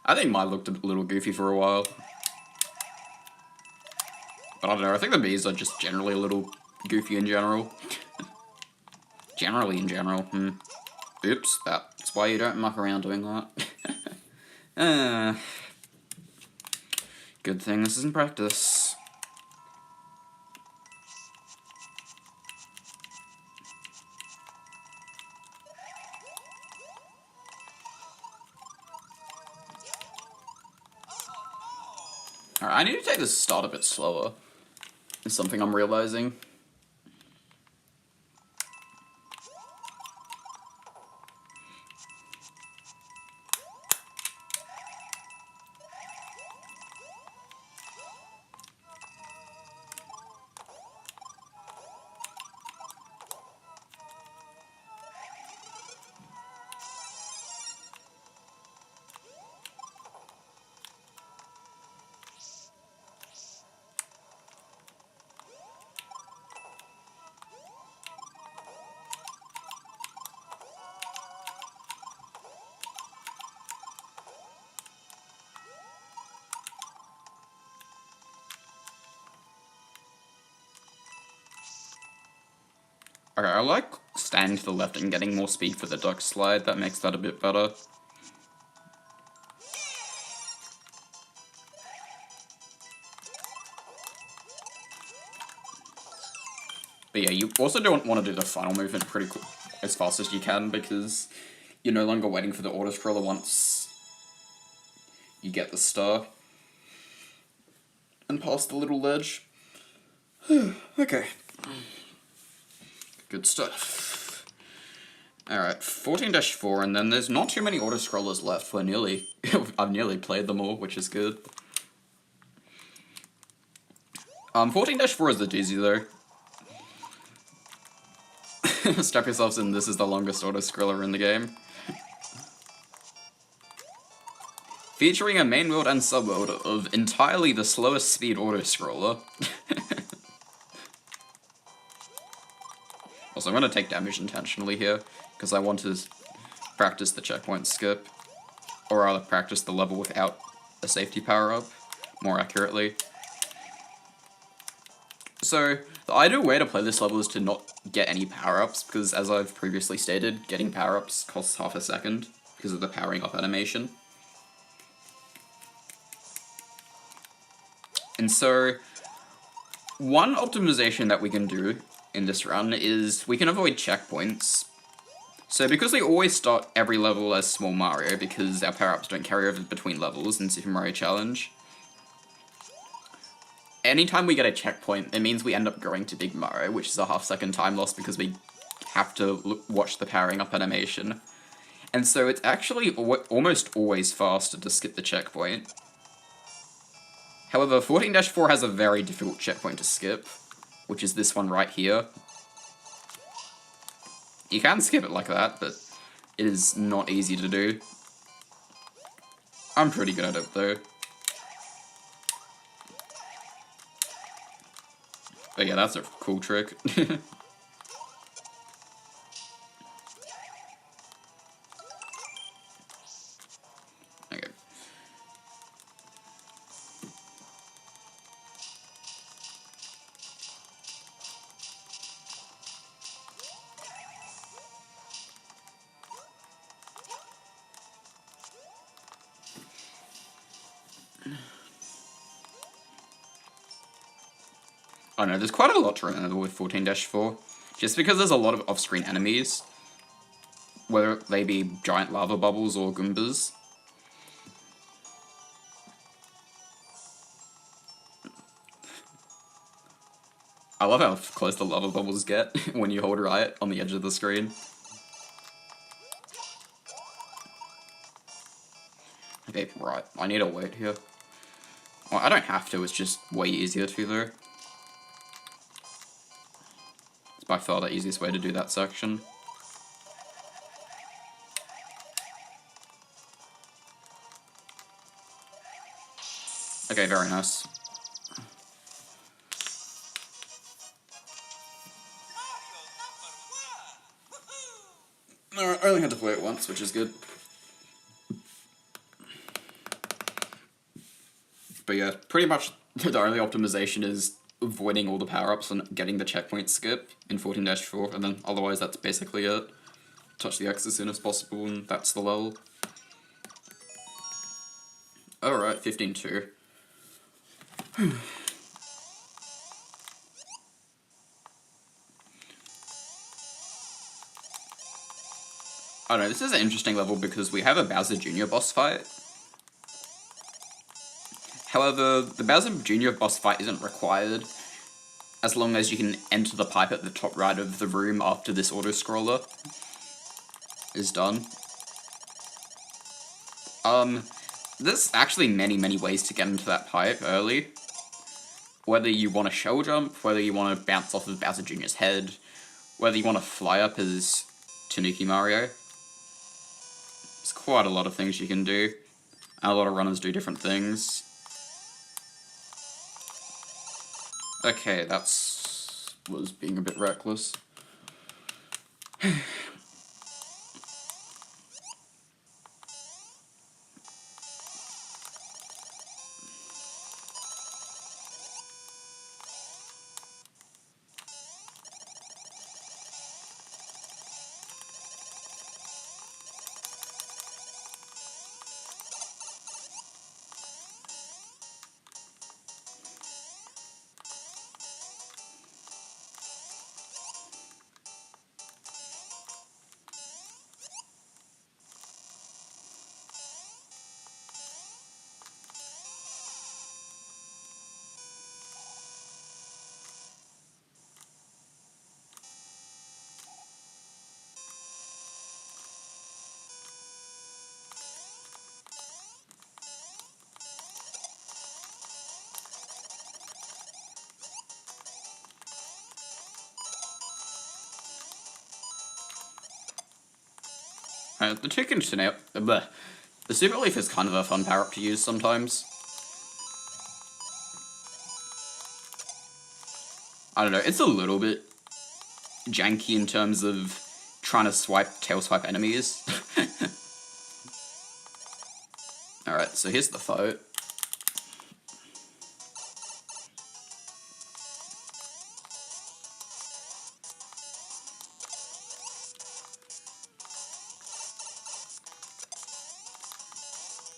I think mine looked a little goofy for a while. But I don't know, I think the Mii's are just generally a little goofy in general. Generally in general, Oops, that's why you don't muck around doing that. Good thing this is in practice. Alright, I need to take this start a bit slower. It's something I'm realizing. Okay, I like standing to the left and getting more speed for the duck slide. That makes that a bit better. But yeah, you also don't want to do the final movement pretty quick, as fast as you can, because you're no longer waiting for the autoscroller once you get the star and past the little ledge. Okay. Good stuff. Alright, 14-4, and then there's not too many autoscrollers left. I've nearly played them all, which is good. 14-4 is the doozy though. Strap yourselves in, this is the longest autoscroller in the game. featuring a main world and subworld of entirely the slowest speed autoscroller. Also, I'm going to take damage intentionally here, because I want to practice the checkpoint skip, or rather practice the level without a safety power-up, more accurately. So, the ideal way to play this level is to not get any power-ups, because as I've previously stated, getting power-ups costs half a second, because of the powering up animation. And so, one optimization that we can do in this run is we can avoid checkpoints. So because we always start every level as Small Mario, because our power-ups don't carry over between levels in Super Mario Challenge, anytime we get a checkpoint, it means we end up going to Big Mario, which is a half-second time loss because we have to watch the powering up animation. And so it's actually almost always faster to skip the checkpoint. However, 14-4 has a very difficult checkpoint to skip, which is this one right here. You can skip it like that, but it is not easy to do. I'm pretty good at it, though. But yeah, that's a cool trick. Okay. I know, there's quite a lot to remember with 14-4, just because there's a lot of off-screen enemies, whether they be giant lava bubbles or Goombas. I love how close the lava bubbles get when you hold right on the edge of the screen. Okay, right, I need to wait here. Well, I don't have to, it's just way easier to, though. It's by far the easiest way to do that section. Okay, very nice. I only had to play it once, which is good. But yeah, pretty much the only optimization is avoiding all the power-ups and getting the checkpoint skip in 14-4, and then otherwise that's basically it. Touch the X as soon as possible, and that's the level. Alright, 15-2. I don't know, this is an interesting level because we have a Bowser Jr. boss fight. However, the Bowser Jr. boss fight isn't required, as long as you can enter the pipe at the top right of the room after this autoscroller is done. There's actually many ways to get into that pipe early. Whether you want to shell jump, whether you want to bounce off of Bowser Jr.'s head, whether you want to fly up as Tanuki Mario. There's quite a lot of things you can do, and a lot of runners do different things. Okay, was being a bit reckless. The two The Super Leaf is kind of a fun power-up to use sometimes. I don't know, it's a little bit janky in terms of trying to tail swipe enemies. Alright, so here's the fight.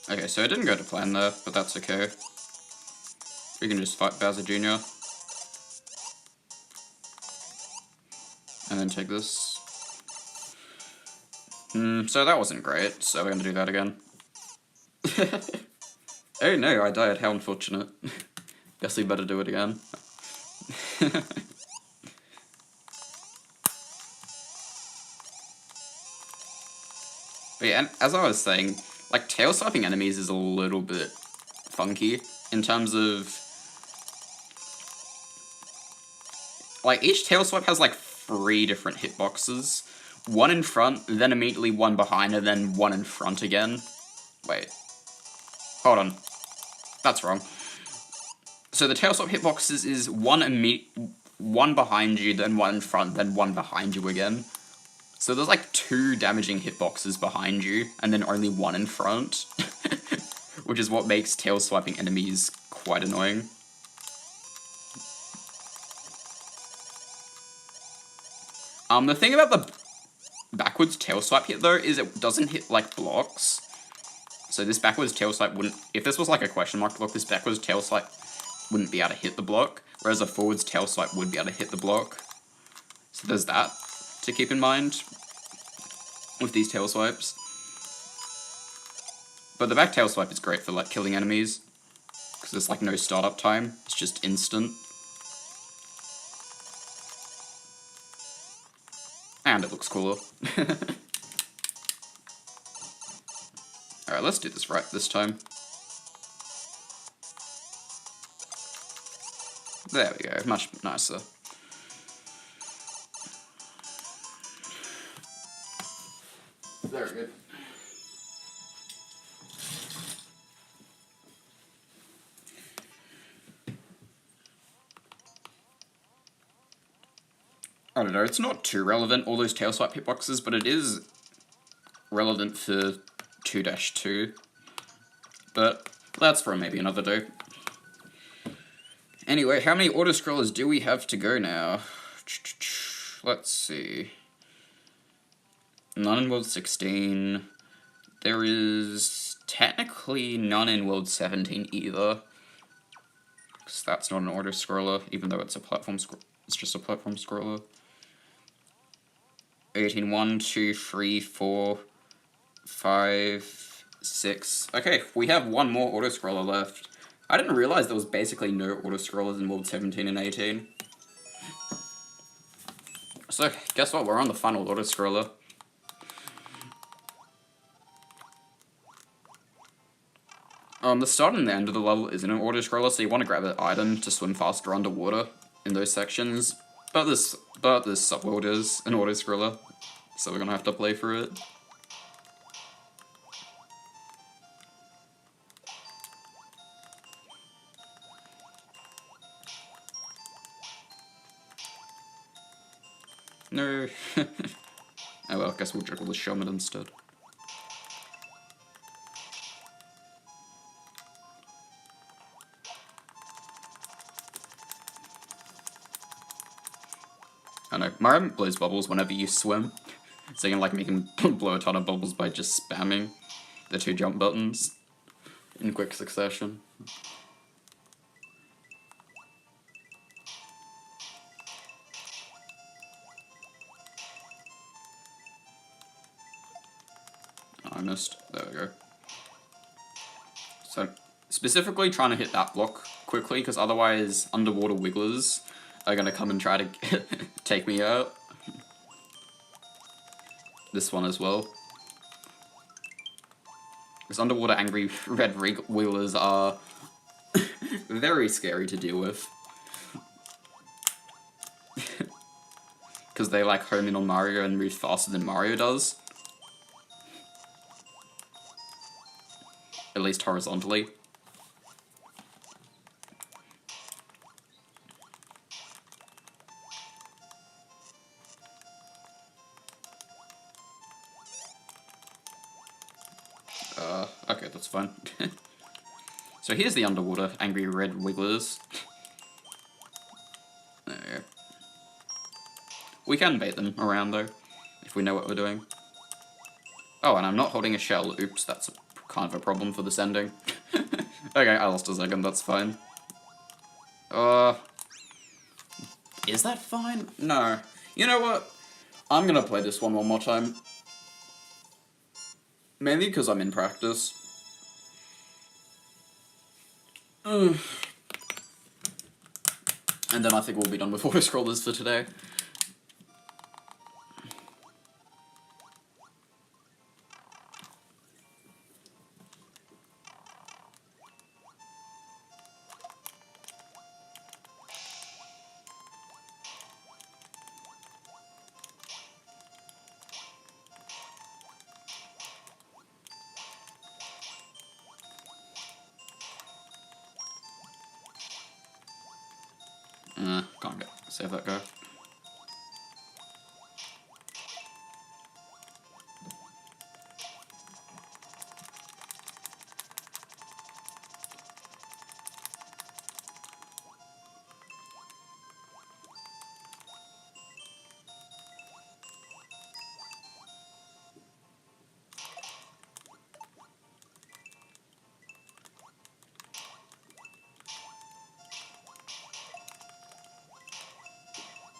Okay, so it didn't go to plan there, but that's okay. We can just fight Bowser Jr. And then take this. So that wasn't great, so we're gonna do that again. Oh no, I died, how unfortunate. Guess we better do it again. But yeah, and as I was saying, like, tail swiping enemies is a little bit funky in terms of, like, each tail swipe has like 3 different hitboxes. One in front, then immediately one behind, and then one in front again. Wait. Hold on. That's wrong. So the tail swap hitboxes is one behind you, then one in front, then one behind you again. So there's like 2 damaging hitboxes behind you, and then only one in front. Which is what makes tail swiping enemies quite annoying. The thing about the backwards tail swipe hit though is it doesn't hit like blocks. So this backwards tail swipe wouldn't, if this was like a question mark block, this backwards tail swipe wouldn't be able to hit the block, whereas a forwards tail swipe would be able to hit the block. So there's that to keep in mind with these tail swipes. But the back tail swipe is great for like killing enemies, because there's like no startup time, it's just instant. And it looks cooler. Alright, let's do this right this time. There we go, much nicer. Very good. I don't know, it's not too relevant, all those tail swipe hitboxes, but it is relevant for 2-2. But that's for maybe another day. Anyway, how many auto-scrollers do we have to go now? Let's see. None in World 16. There is technically none in World 17 either. Because that's not an auto-scroller, even though it's a platform it's just a platform scroller. 18, 1, 2, 3, 4, 5, 6. Okay, we have one more auto-scroller left. I didn't realize there was basically no auto-scrollers in World 17 and 18. So, guess what? We're on the final auto-scroller. The start and the end of the level isn't an auto-scroller, so you want to grab an item to swim faster underwater in those sections. But this subworld is an auto-scroller, so we're gonna have to play for it. No. Oh well, I guess we'll juggle the Showman instead. I know, Mario blows bubbles whenever you swim, so you can like make him blow a ton of bubbles by just spamming the 2 jump buttons in quick succession. I missed. There we go. So, specifically trying to hit that block quickly, because otherwise underwater wigglers are gonna come and try to take me out. This one as well. Because underwater angry red wigglers are very scary to deal with. Because they like home in on Mario and move faster than Mario does. at least horizontally. Okay, that's fine. So here's the underwater angry red wigglers. There. We can bait them around though, if we know what we're doing. Oh, and I'm not holding a shell. Oops, that's kind of a problem for this ending. Okay, I lost a second, that's fine. Is that fine? No. You know what? I'm gonna play this one more time. Mainly because I'm in practice. And then I think we'll be done with autoscrollers for today. Can't get save that go.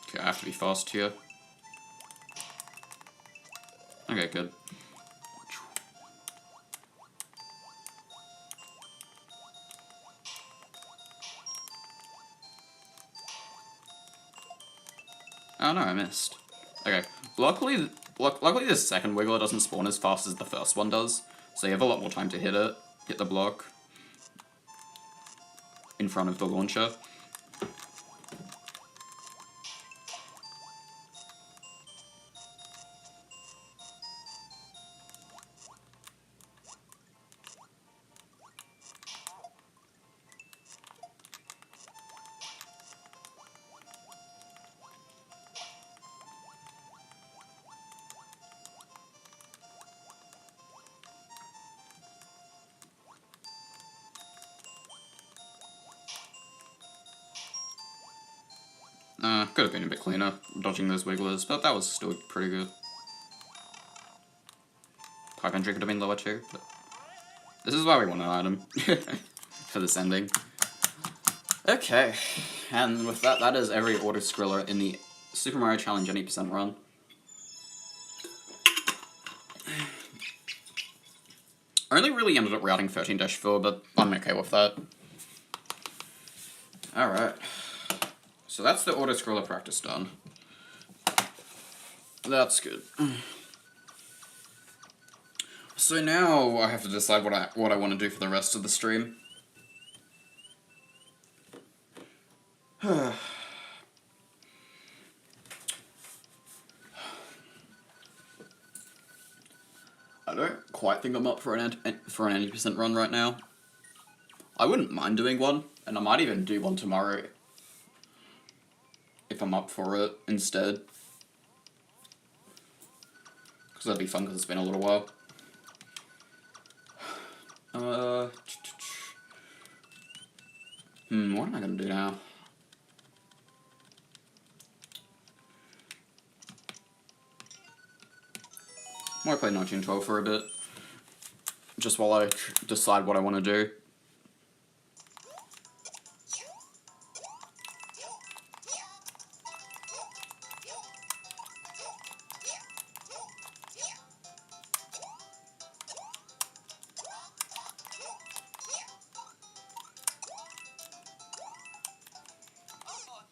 Okay, I have to be fast here. Okay, good. Oh no, I missed. Okay, luckily this second wiggler doesn't spawn as fast as the first one does, so you have a lot more time to hit the block in front of the launcher. Could have been a bit cleaner, dodging those wigglers, but that was still pretty good. Pipe entry could have been lower too, but this is why we want an item for this ending. Okay, and with that, that is every autoscroller in the Super Mario Challenge any % run. I only really ended up routing 13-4, but I'm okay with that. Alright. So that's the autoscroller practice done. That's good. So now I have to decide what I want to do for the rest of the stream. I don't quite think I'm up for an 80% run right now. I wouldn't mind doing one, and I might even do one tomorrow if I'm up for it instead. Because that'd be fun, because it's been a little while. What am I going to do now? I might play 1912 for a bit. Just while I decide what I want to do.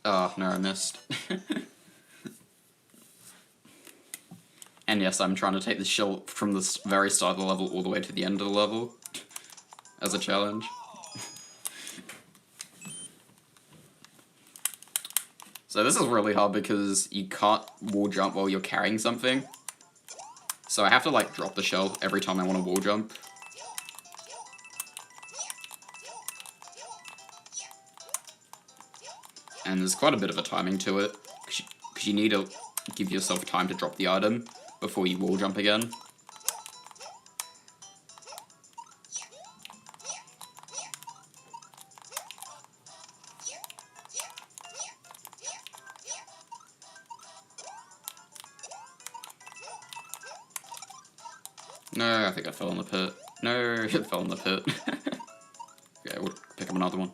Oh, no, I missed. And yes, I'm trying to take the shell from the very start of the level all the way to the end of the level as a challenge. So this is really hard because you can't wall jump while you're carrying something. So I have to like drop the shell every time I want to wall jump. And there's quite a bit of a timing to it, because you need to give yourself time to drop the item before you wall jump again. No, I think I fell in the pit. No, it fell in the pit. Okay, we'll pick up another one.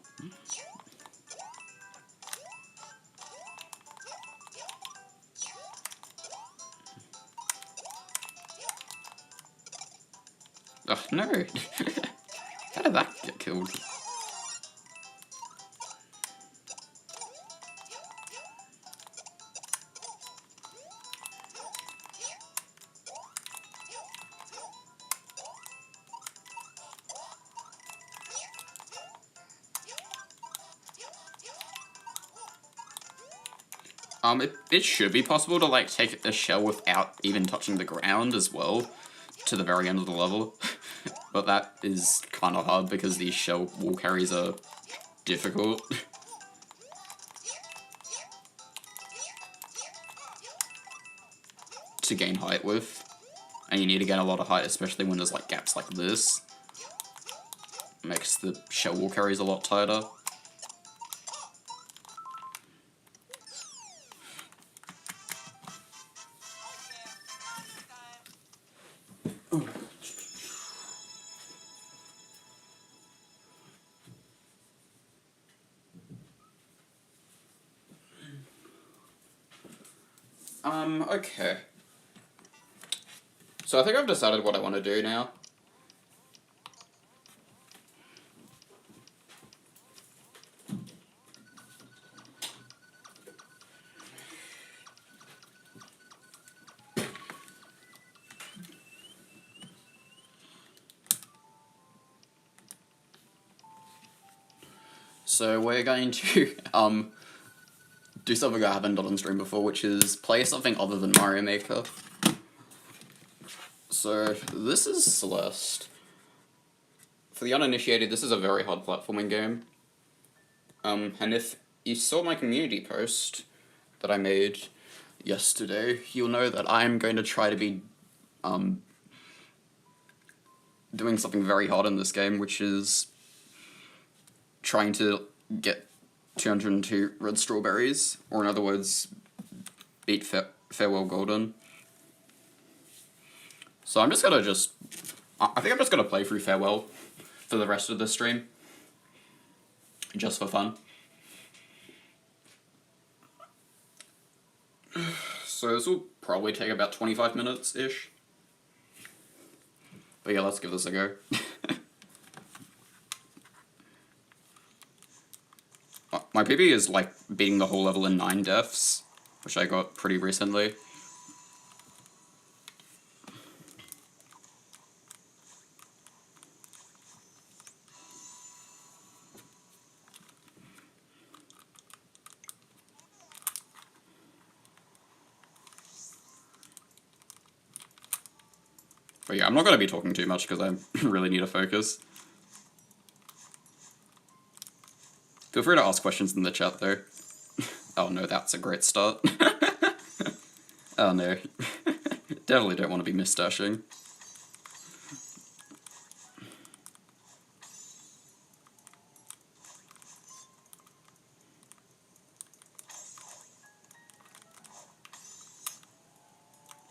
Oh, no! How did that get killed? It should be possible to, like, take a shell without even touching the ground as well, to the very end of the level. But that is kind of hard because these shell wall carries are difficult. To gain height with. And you need to gain a lot of height, especially when there's, like, gaps like this. Makes the shell wall carries a lot tighter. Okay. So I think I've decided what I want to do now. So we're going to, do something I haven't done on stream before, which is play something other than Mario Maker. So, this is Celeste. For the uninitiated, this is a very hard platforming game. And if you saw my community post that I made yesterday, you'll know that I'm going to try to be, doing something very hard in this game, which is trying to get 202 red strawberries, or in other words, beat Farewell Golden. So I'm just gonna I think I'm just gonna play through Farewell for the rest of the stream, just for fun. So this will probably take about 25 minutes-ish. But yeah, let's give this a go. My PB is like beating the whole level in 9 deaths, which I got pretty recently. But yeah, I'm not going to be talking too much because I really need to focus. Feel free to ask questions in the chat though. Oh no, that's a great start. Oh no. Definitely don't want to be misdashing.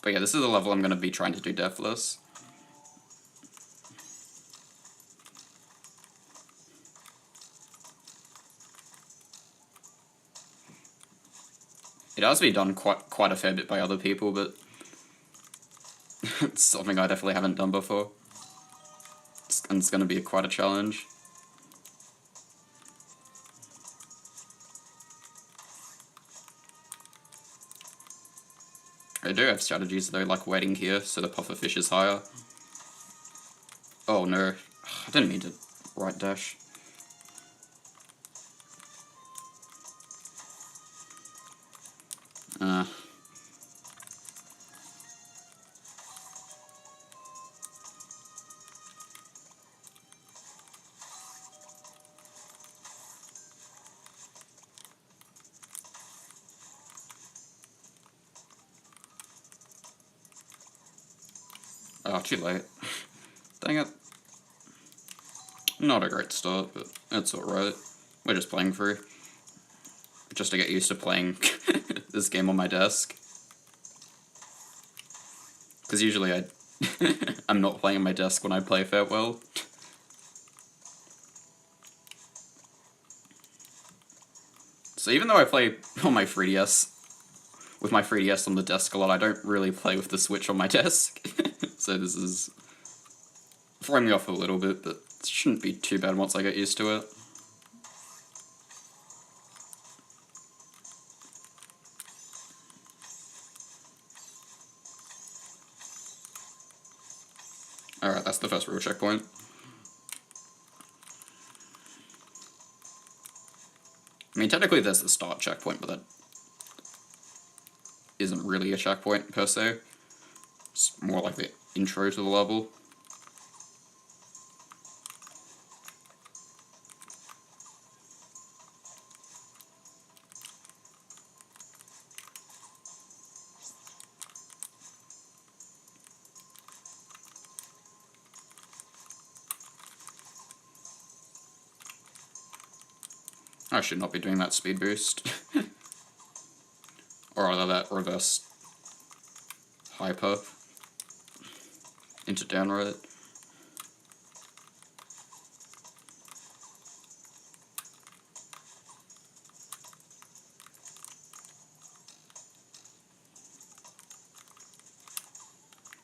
But yeah, this is the level I'm going to be trying to do deathless. It has been done quite a fair bit by other people, but it's something I definitely haven't done before. And it's going to be quite a challenge. I do have strategies though, like waiting here so the puffer fish is higher. Oh no, I didn't mean to right dash. Oh, too late. Dang it. Not a great start, but that's alright. We're just playing through. Just to get used to playing this game on my desk. Because usually I'm not playing on my desk when I play Farewell. So even though I play on my 3DS, with my 3DS on the desk a lot, I don't really play with the Switch on my desk. So this is throwing me off a little bit, but it shouldn't be too bad once I get used to it. Alright, that's the first real checkpoint. I mean, technically there's the start checkpoint, but that isn't really a checkpoint, per se. It's more like the intro to the level. I should not be doing that speed boost. Or rather that reverse hyper into downright.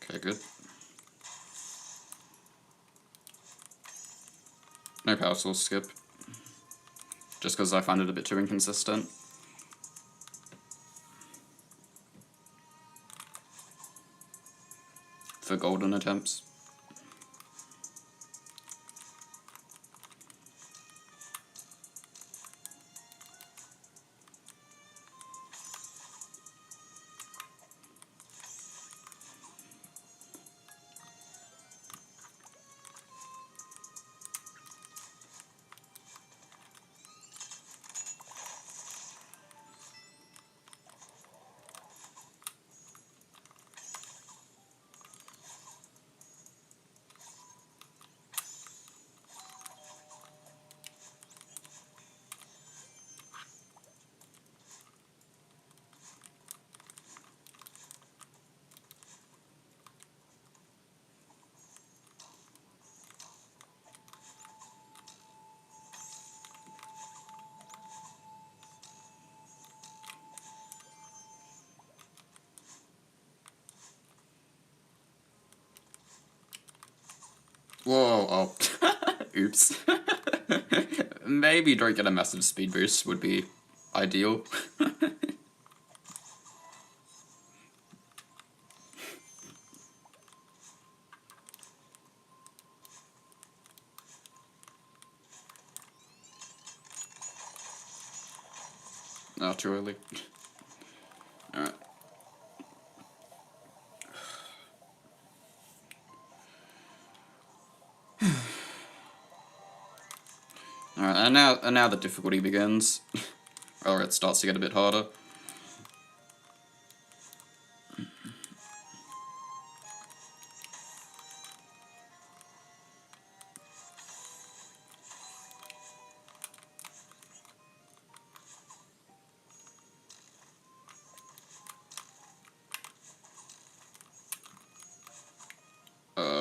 Okay, good. No power source skip. Just because I find it a bit too inconsistent. For golden attempts. Whoa, oh. Oops. Maybe don't get a massive speed boost would be ideal. No, too early. Alright. Alright, and now the difficulty begins. Or it starts to get a bit harder.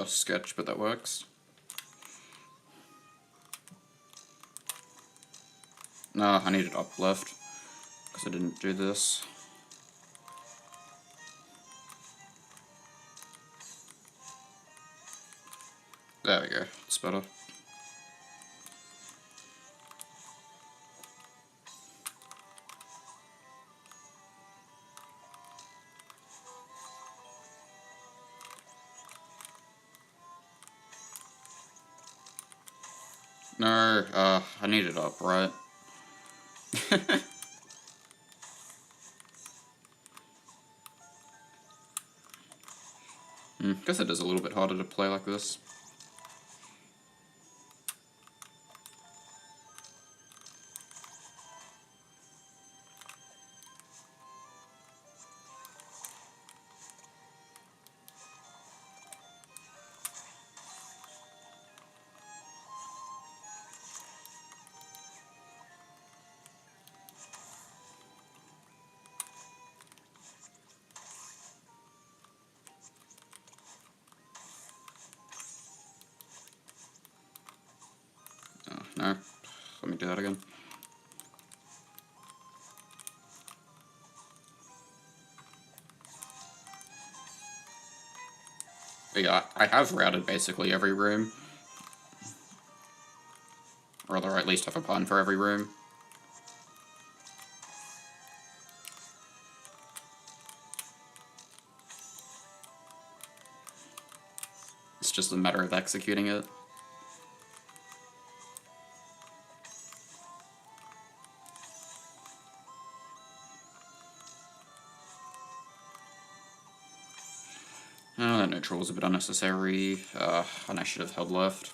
Sketch, but that works. No, I needed up left, because I didn't do this. There we go, it's better. No, I need it up, right? Guess it is a little bit harder to play like this. do that again. But yeah, I have routed basically every room. Or rather, at least have a plan for every room. It's just a matter of executing it. Oh, that neutral was a bit unnecessary, and I should have held left.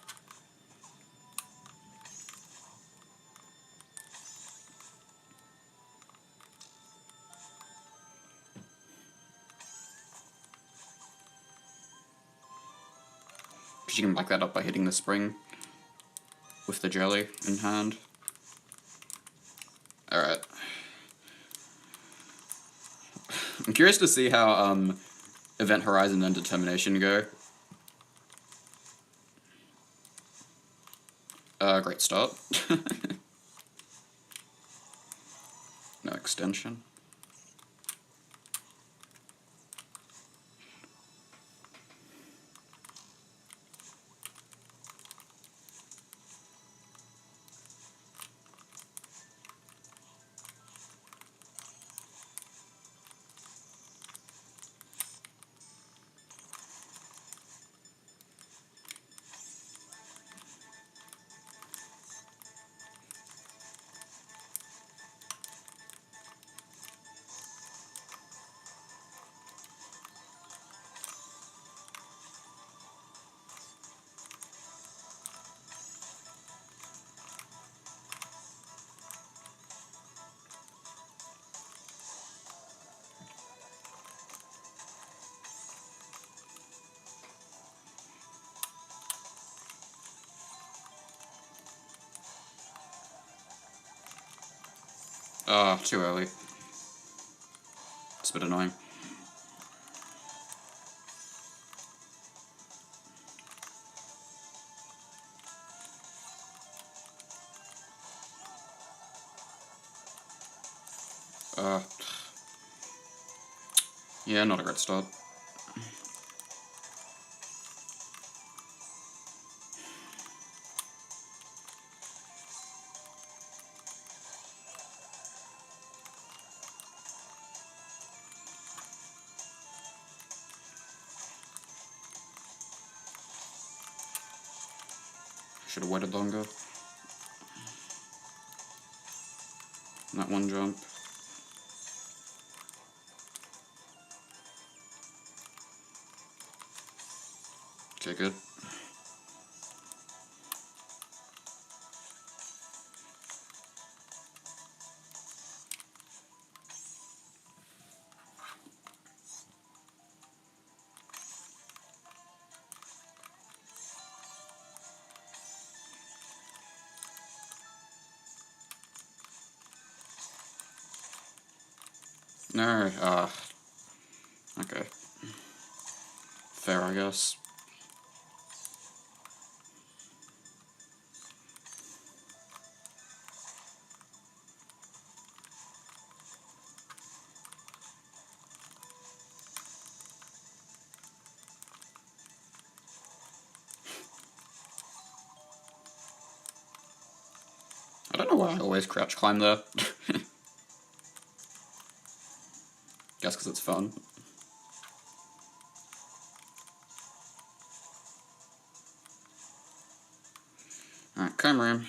Because you can back that up by hitting the spring with the jelly in hand. Alright. I'm curious to see how Event Horizon and Determination go. Great start. No extension. Too early. It's a bit annoying. Yeah, not a great start. Should have waited longer. That one jump. Okay, good. No, okay. Fair, I guess. I don't know why I always crouch climb there. Guess because it's fun. Alright, comb room.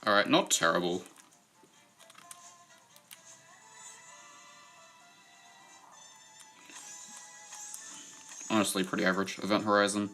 Alright, not terrible. Honestly, pretty average. Event Horizon.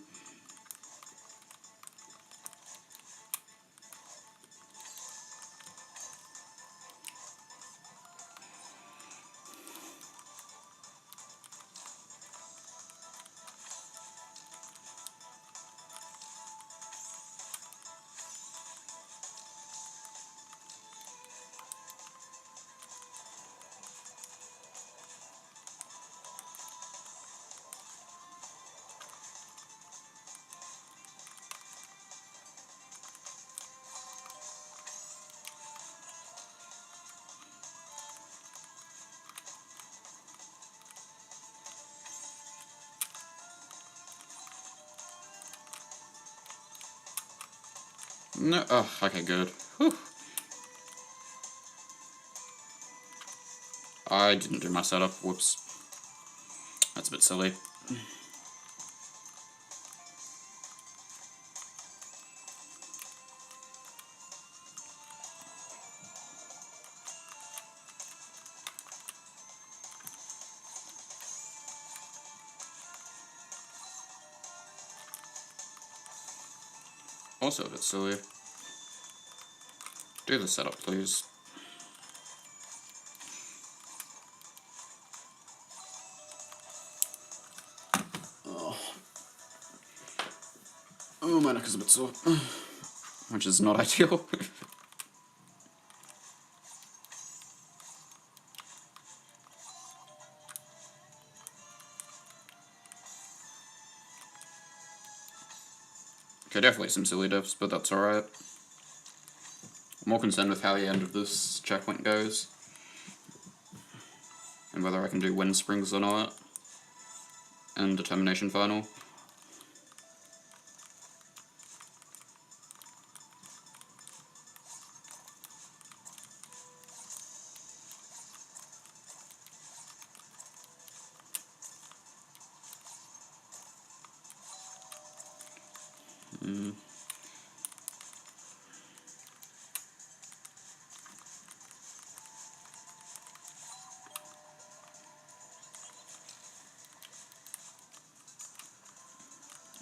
No, oh, okay, good. Whew. I didn't do my setup, whoops. That's a bit silly. Also a bit silly. Do the setup, please. Oh, my neck is a bit sore. Which is not ideal. Okay, definitely some silly diffs, but that's alright. I'm more concerned with how the end of this checkpoint goes. And whether I can do wind springs or not. And determination final.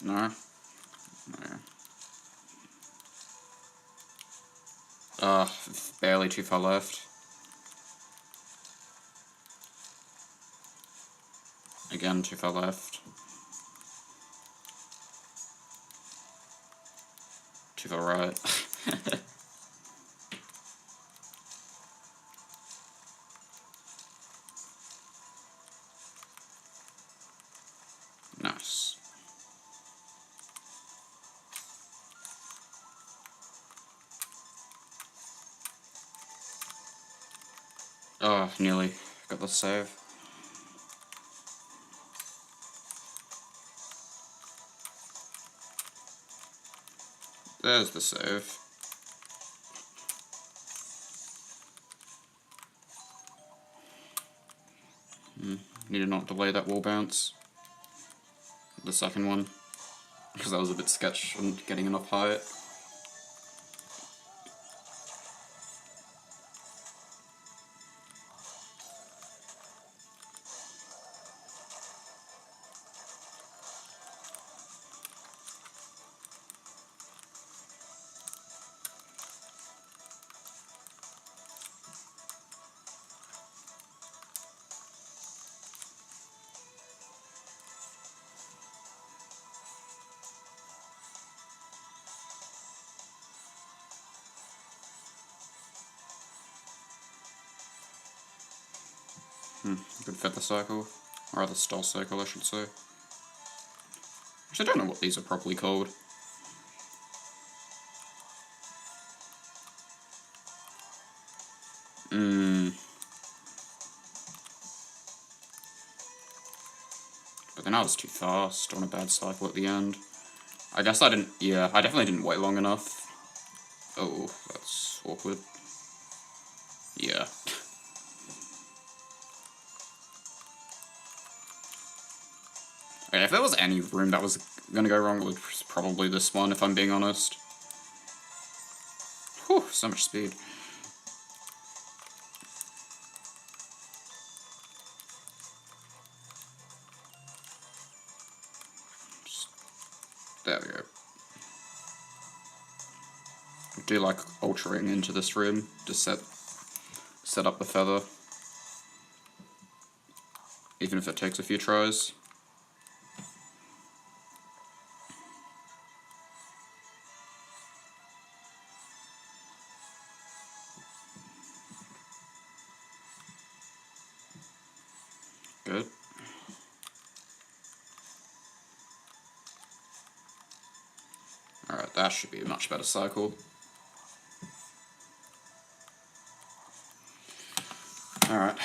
No. No. Barely too far left. Again, too far left. Too far right. Nice. Oh, nearly got the save. There's the save. Need to not delay that wall bounce. The second one. Because that was a bit sketch on getting enough height. Good feather cycle. Or rather, stall cycle, I should say. Actually, I don't know what these are properly called. But then I was too fast on a bad cycle at the end. I guess I didn't, yeah, I definitely didn't wait long enough. Oh, that's awkward. Yeah. Okay, if there was any room that was gonna go wrong, it was probably this one, if I'm being honest. Whew, so much speed. There we go. I do like altering into this room to set up the feather, even if it takes a few tries. Good. Alright, that should be a much better cycle. Alright.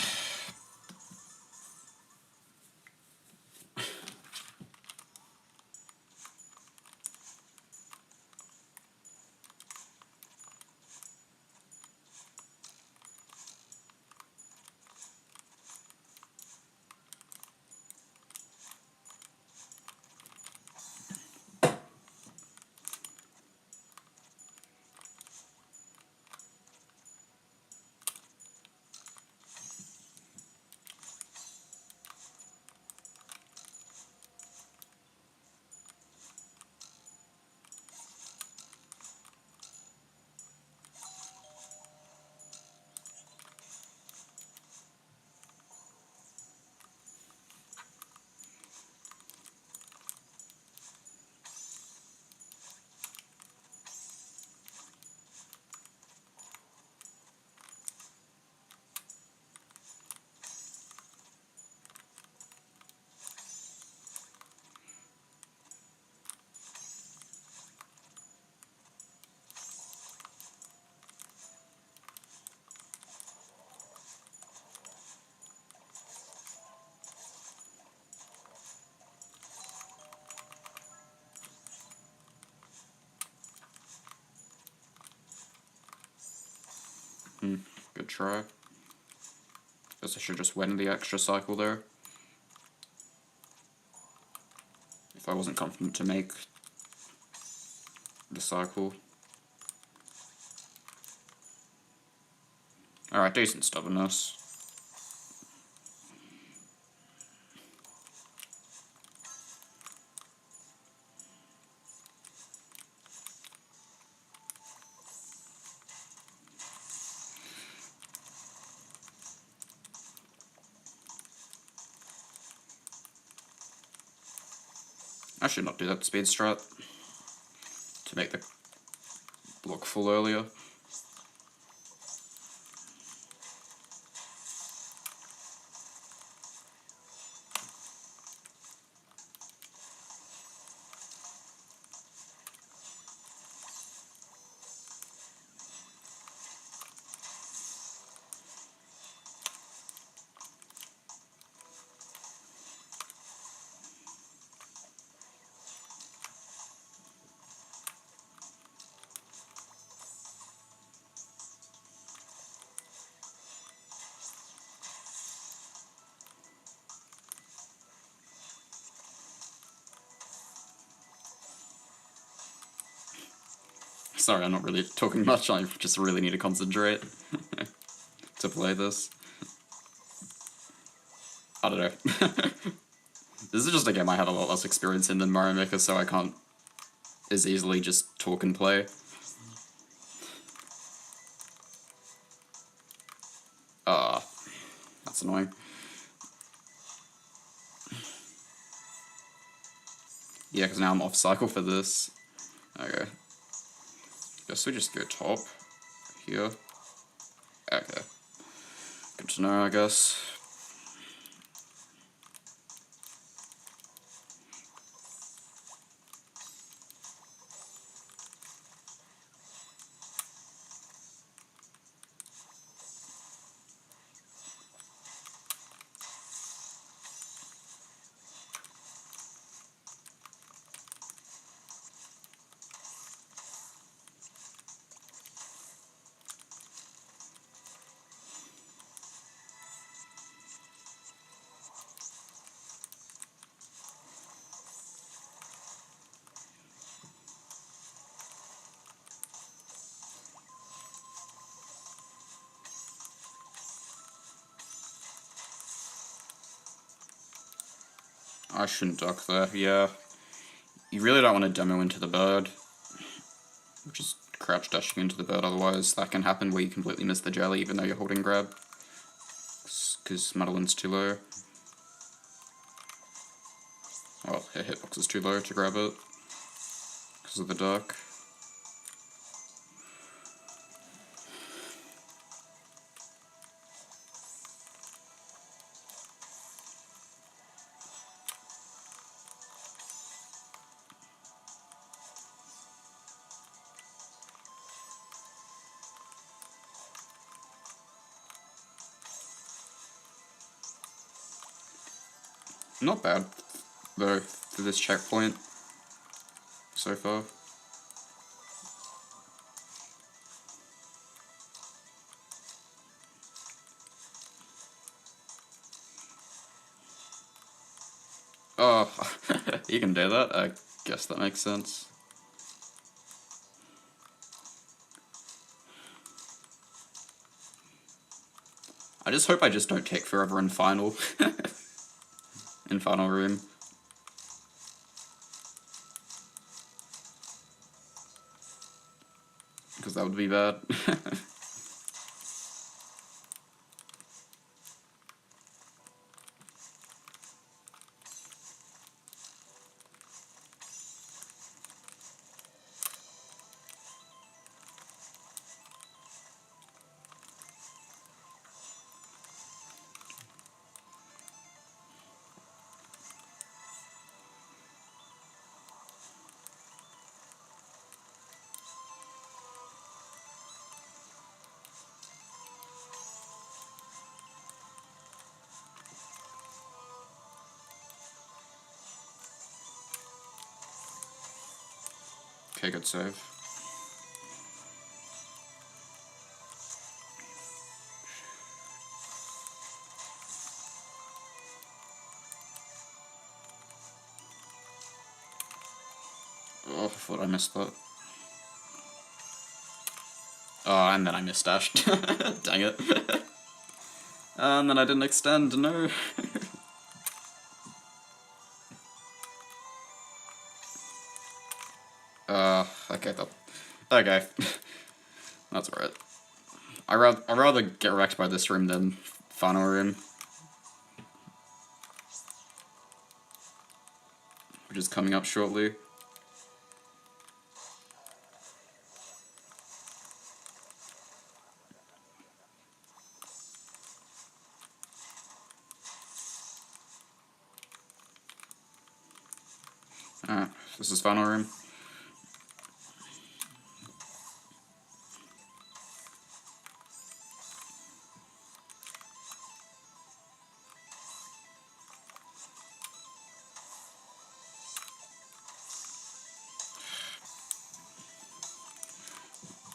Good try. Guess I should just win the extra cycle there. If I wasn't confident to make the cycle. Alright, decent stubbornness. I should not do that speed strat to make the block full earlier. Sorry, I'm not really talking much, I just really need to concentrate to play this. I don't know. This is just a game I have a lot less experience in than Mario Maker, so I can't as easily just talk and play. That's annoying. Yeah, because now I'm off cycle for this. Okay. Guess we just go top here. Okay. Good to know, I guess. I shouldn't duck there, yeah. You really don't want to demo into the bird. Which is crouch dashing into the bird, otherwise that can happen where you completely miss the jelly even though you're holding grab. Because Madeline's too low. Well, her hitbox is too low to grab it. Because of the duck. Not bad, though, for this checkpoint so far. Oh, you can do that? I guess that makes sense. I just hope I just don't take forever in final. In final room. Because that would be bad. Okay, good save. Oh, I thought I missed that. Oh, and then I missed dashed. Dang it. And then I didn't extend, no. Okay, okay. That's alright. I'd rather get wrecked by this room than final room. Which is coming up shortly. Alright, this is final room.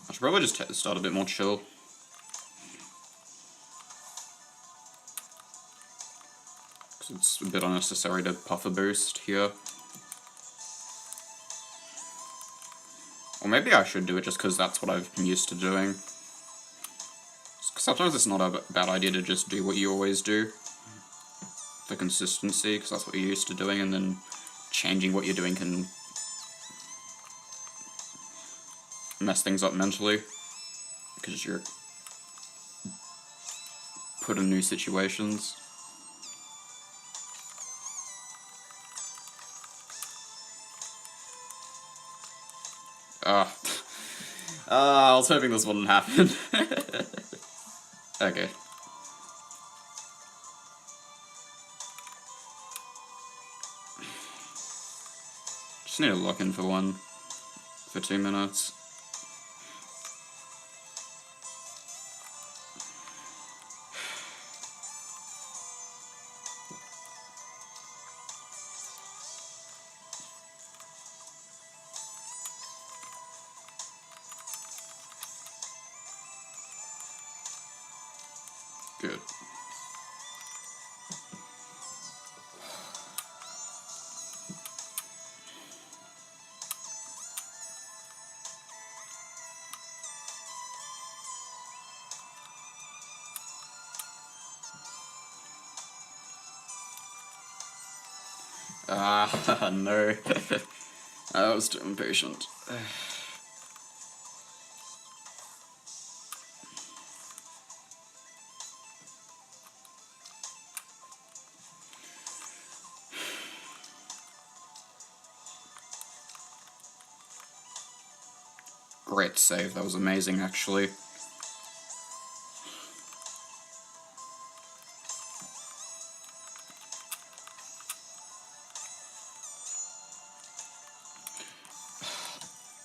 I should probably just start a bit more chill. Because it's a bit unnecessary to puff a boost here. Or maybe I should do it just because that's what I've been used to doing. Sometimes it's not a bad idea to just do what you always do. For consistency, because that's what you're used to doing, and then changing what you're doing can mess things up mentally. Because you're put in new situations. I was hoping this wouldn't happen. Okay. Just need to lock in for 2 minutes. Good. Ah, no. I was too impatient. Great save, that was amazing actually.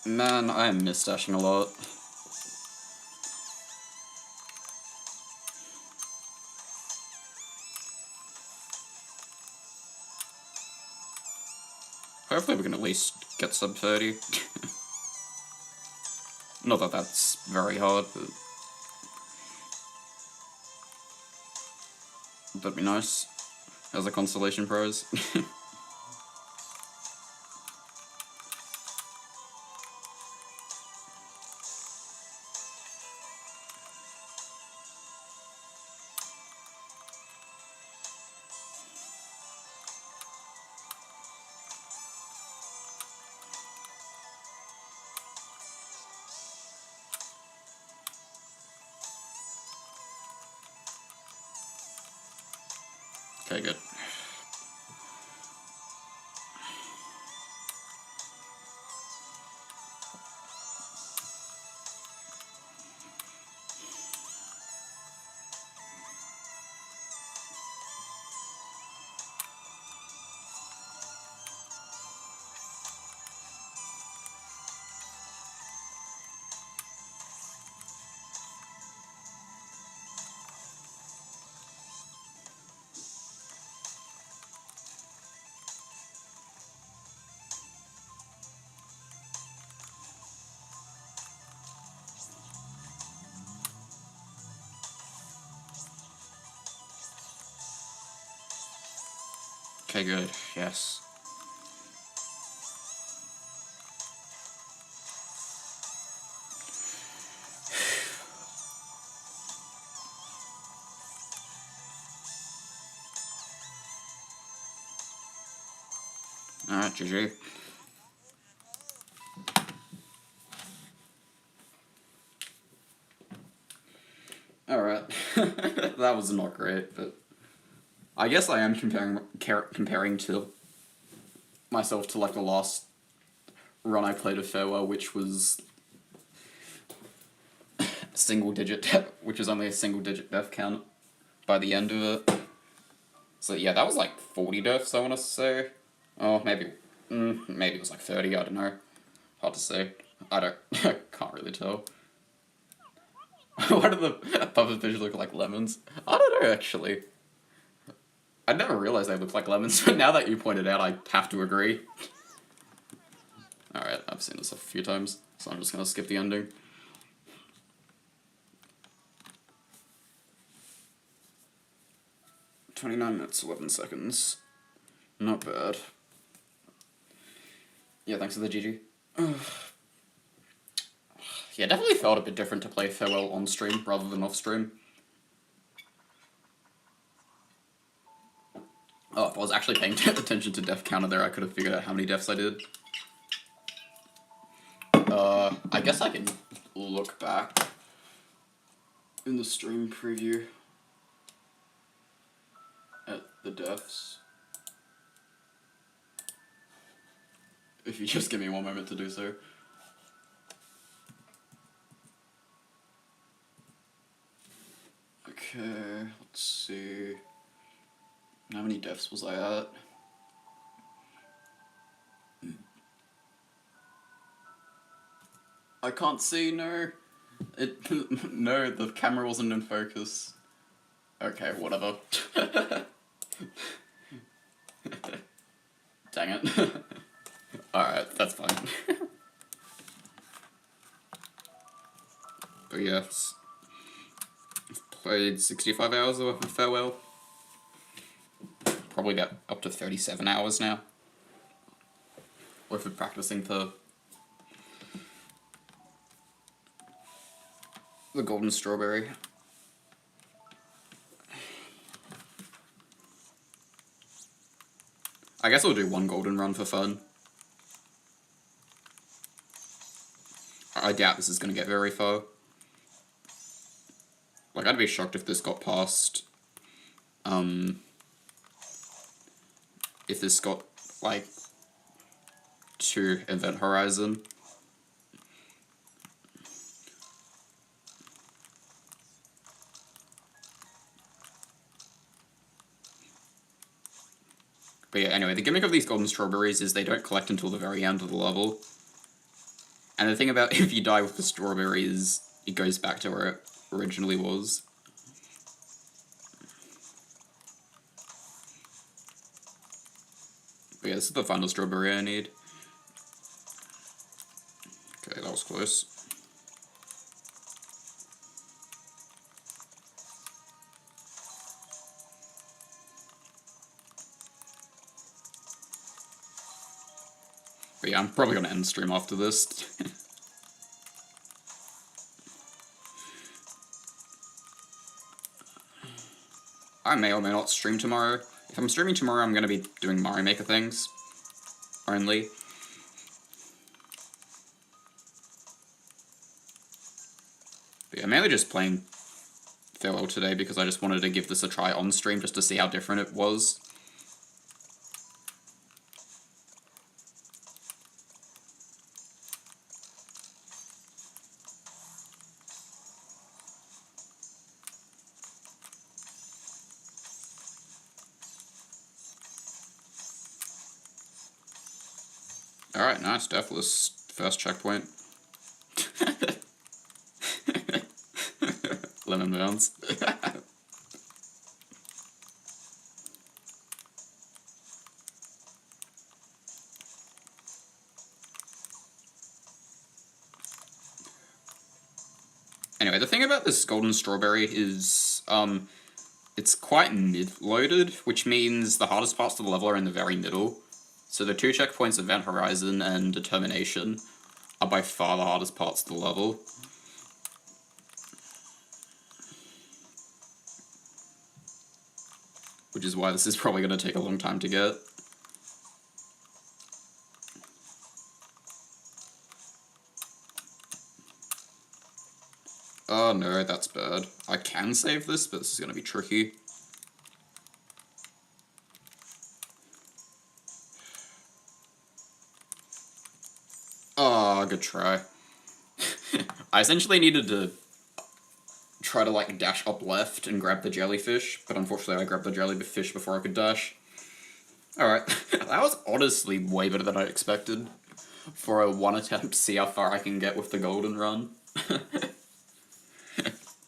Man, I am misdashing a lot. Hopefully we can at least get sub 30. Not that that's very hard, but that'd be nice as a consolation prize. Okay, good. Okay, good. Yes. Alright, GG. Alright. That was not great, but I guess I am comparing to myself to like the last run I played of Farewell, which was single digit, which was only a single digit death count by the end of it. So yeah, that was like 40 deaths, I want to say. Oh, maybe it was like 30, I don't know. Hard to say. I can't really tell. Why do the pufferfish look like lemons? I don't know, actually. I never realized they looked like lemons, but now that you pointed out, I have to agree. Alright, I've seen this a few times, so I'm just gonna skip the ending. "29 minutes, 11 seconds. Not bad. Yeah, thanks for the GG. Yeah, definitely felt a bit different to play Farewell on stream rather than off stream. Oh, if I was actually paying attention to death counter there, I could have figured out how many deaths I did. I guess I can look back in the stream preview at the deaths. If you just give me one moment to do so. Okay, let's see. How many deaths was I at? I can't see, no. No, the camera wasn't in focus. Okay, whatever. Dang it. Alright, that's fine. But yes. I've played 65 hours of Farewell. Probably got up to 37 hours now. Worth of practicing for the golden strawberry. I guess I'll do one golden run for fun. I doubt this is going to get very far. Like, I'd be shocked if this got past, if this got, like, to Event Horizon. But yeah, anyway, the gimmick of these golden strawberries is they don't collect until the very end of the level. And the thing about if you die with the strawberry is it goes back to where it originally was. But yeah, this is the final strawberry I need. Okay, that was close. But yeah, I'm probably going to end the stream after this. I may or may not stream tomorrow. If I'm streaming tomorrow, I'm going to be doing Mario Maker things. Only. But yeah, I'm mainly just playing Farewell today because I just wanted to give this a try on stream just to see how different it was. Alright, nice, deathless first checkpoint. Lemon bounce. Anyway, the thing about this golden strawberry is, it's quite mid-loaded, which means the hardest parts of the level are in the very middle. So the 2 checkpoints, Event Horizon and Determination, are by far the hardest parts of the level. Which is why this is probably going to take a long time to get. Oh no, that's bad. I can save this, but this is going to be tricky. Oh, good try. I essentially needed to try to, like, dash up left and grab the jellyfish, but unfortunately I grabbed the jellyfish before I could dash. Alright, that was honestly way better than I expected. For a one attempt, see how far I can get with the golden run.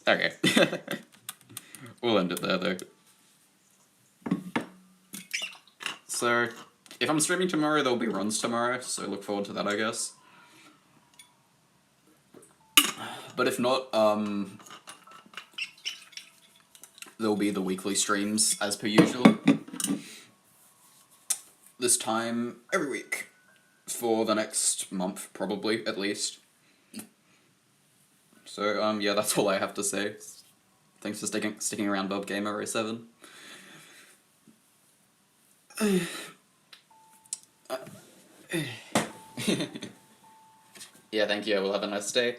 Okay. We'll end it there, though. So, if I'm streaming tomorrow, there'll be runs tomorrow, so look forward to that, I guess. But if not, there'll be the weekly streams, as per usual. This time, every week. For the next month, probably, at least. So, yeah, that's all I have to say. Thanks for sticking around, Bob Gamer 07. Yeah, thank you. We'll have a nice day.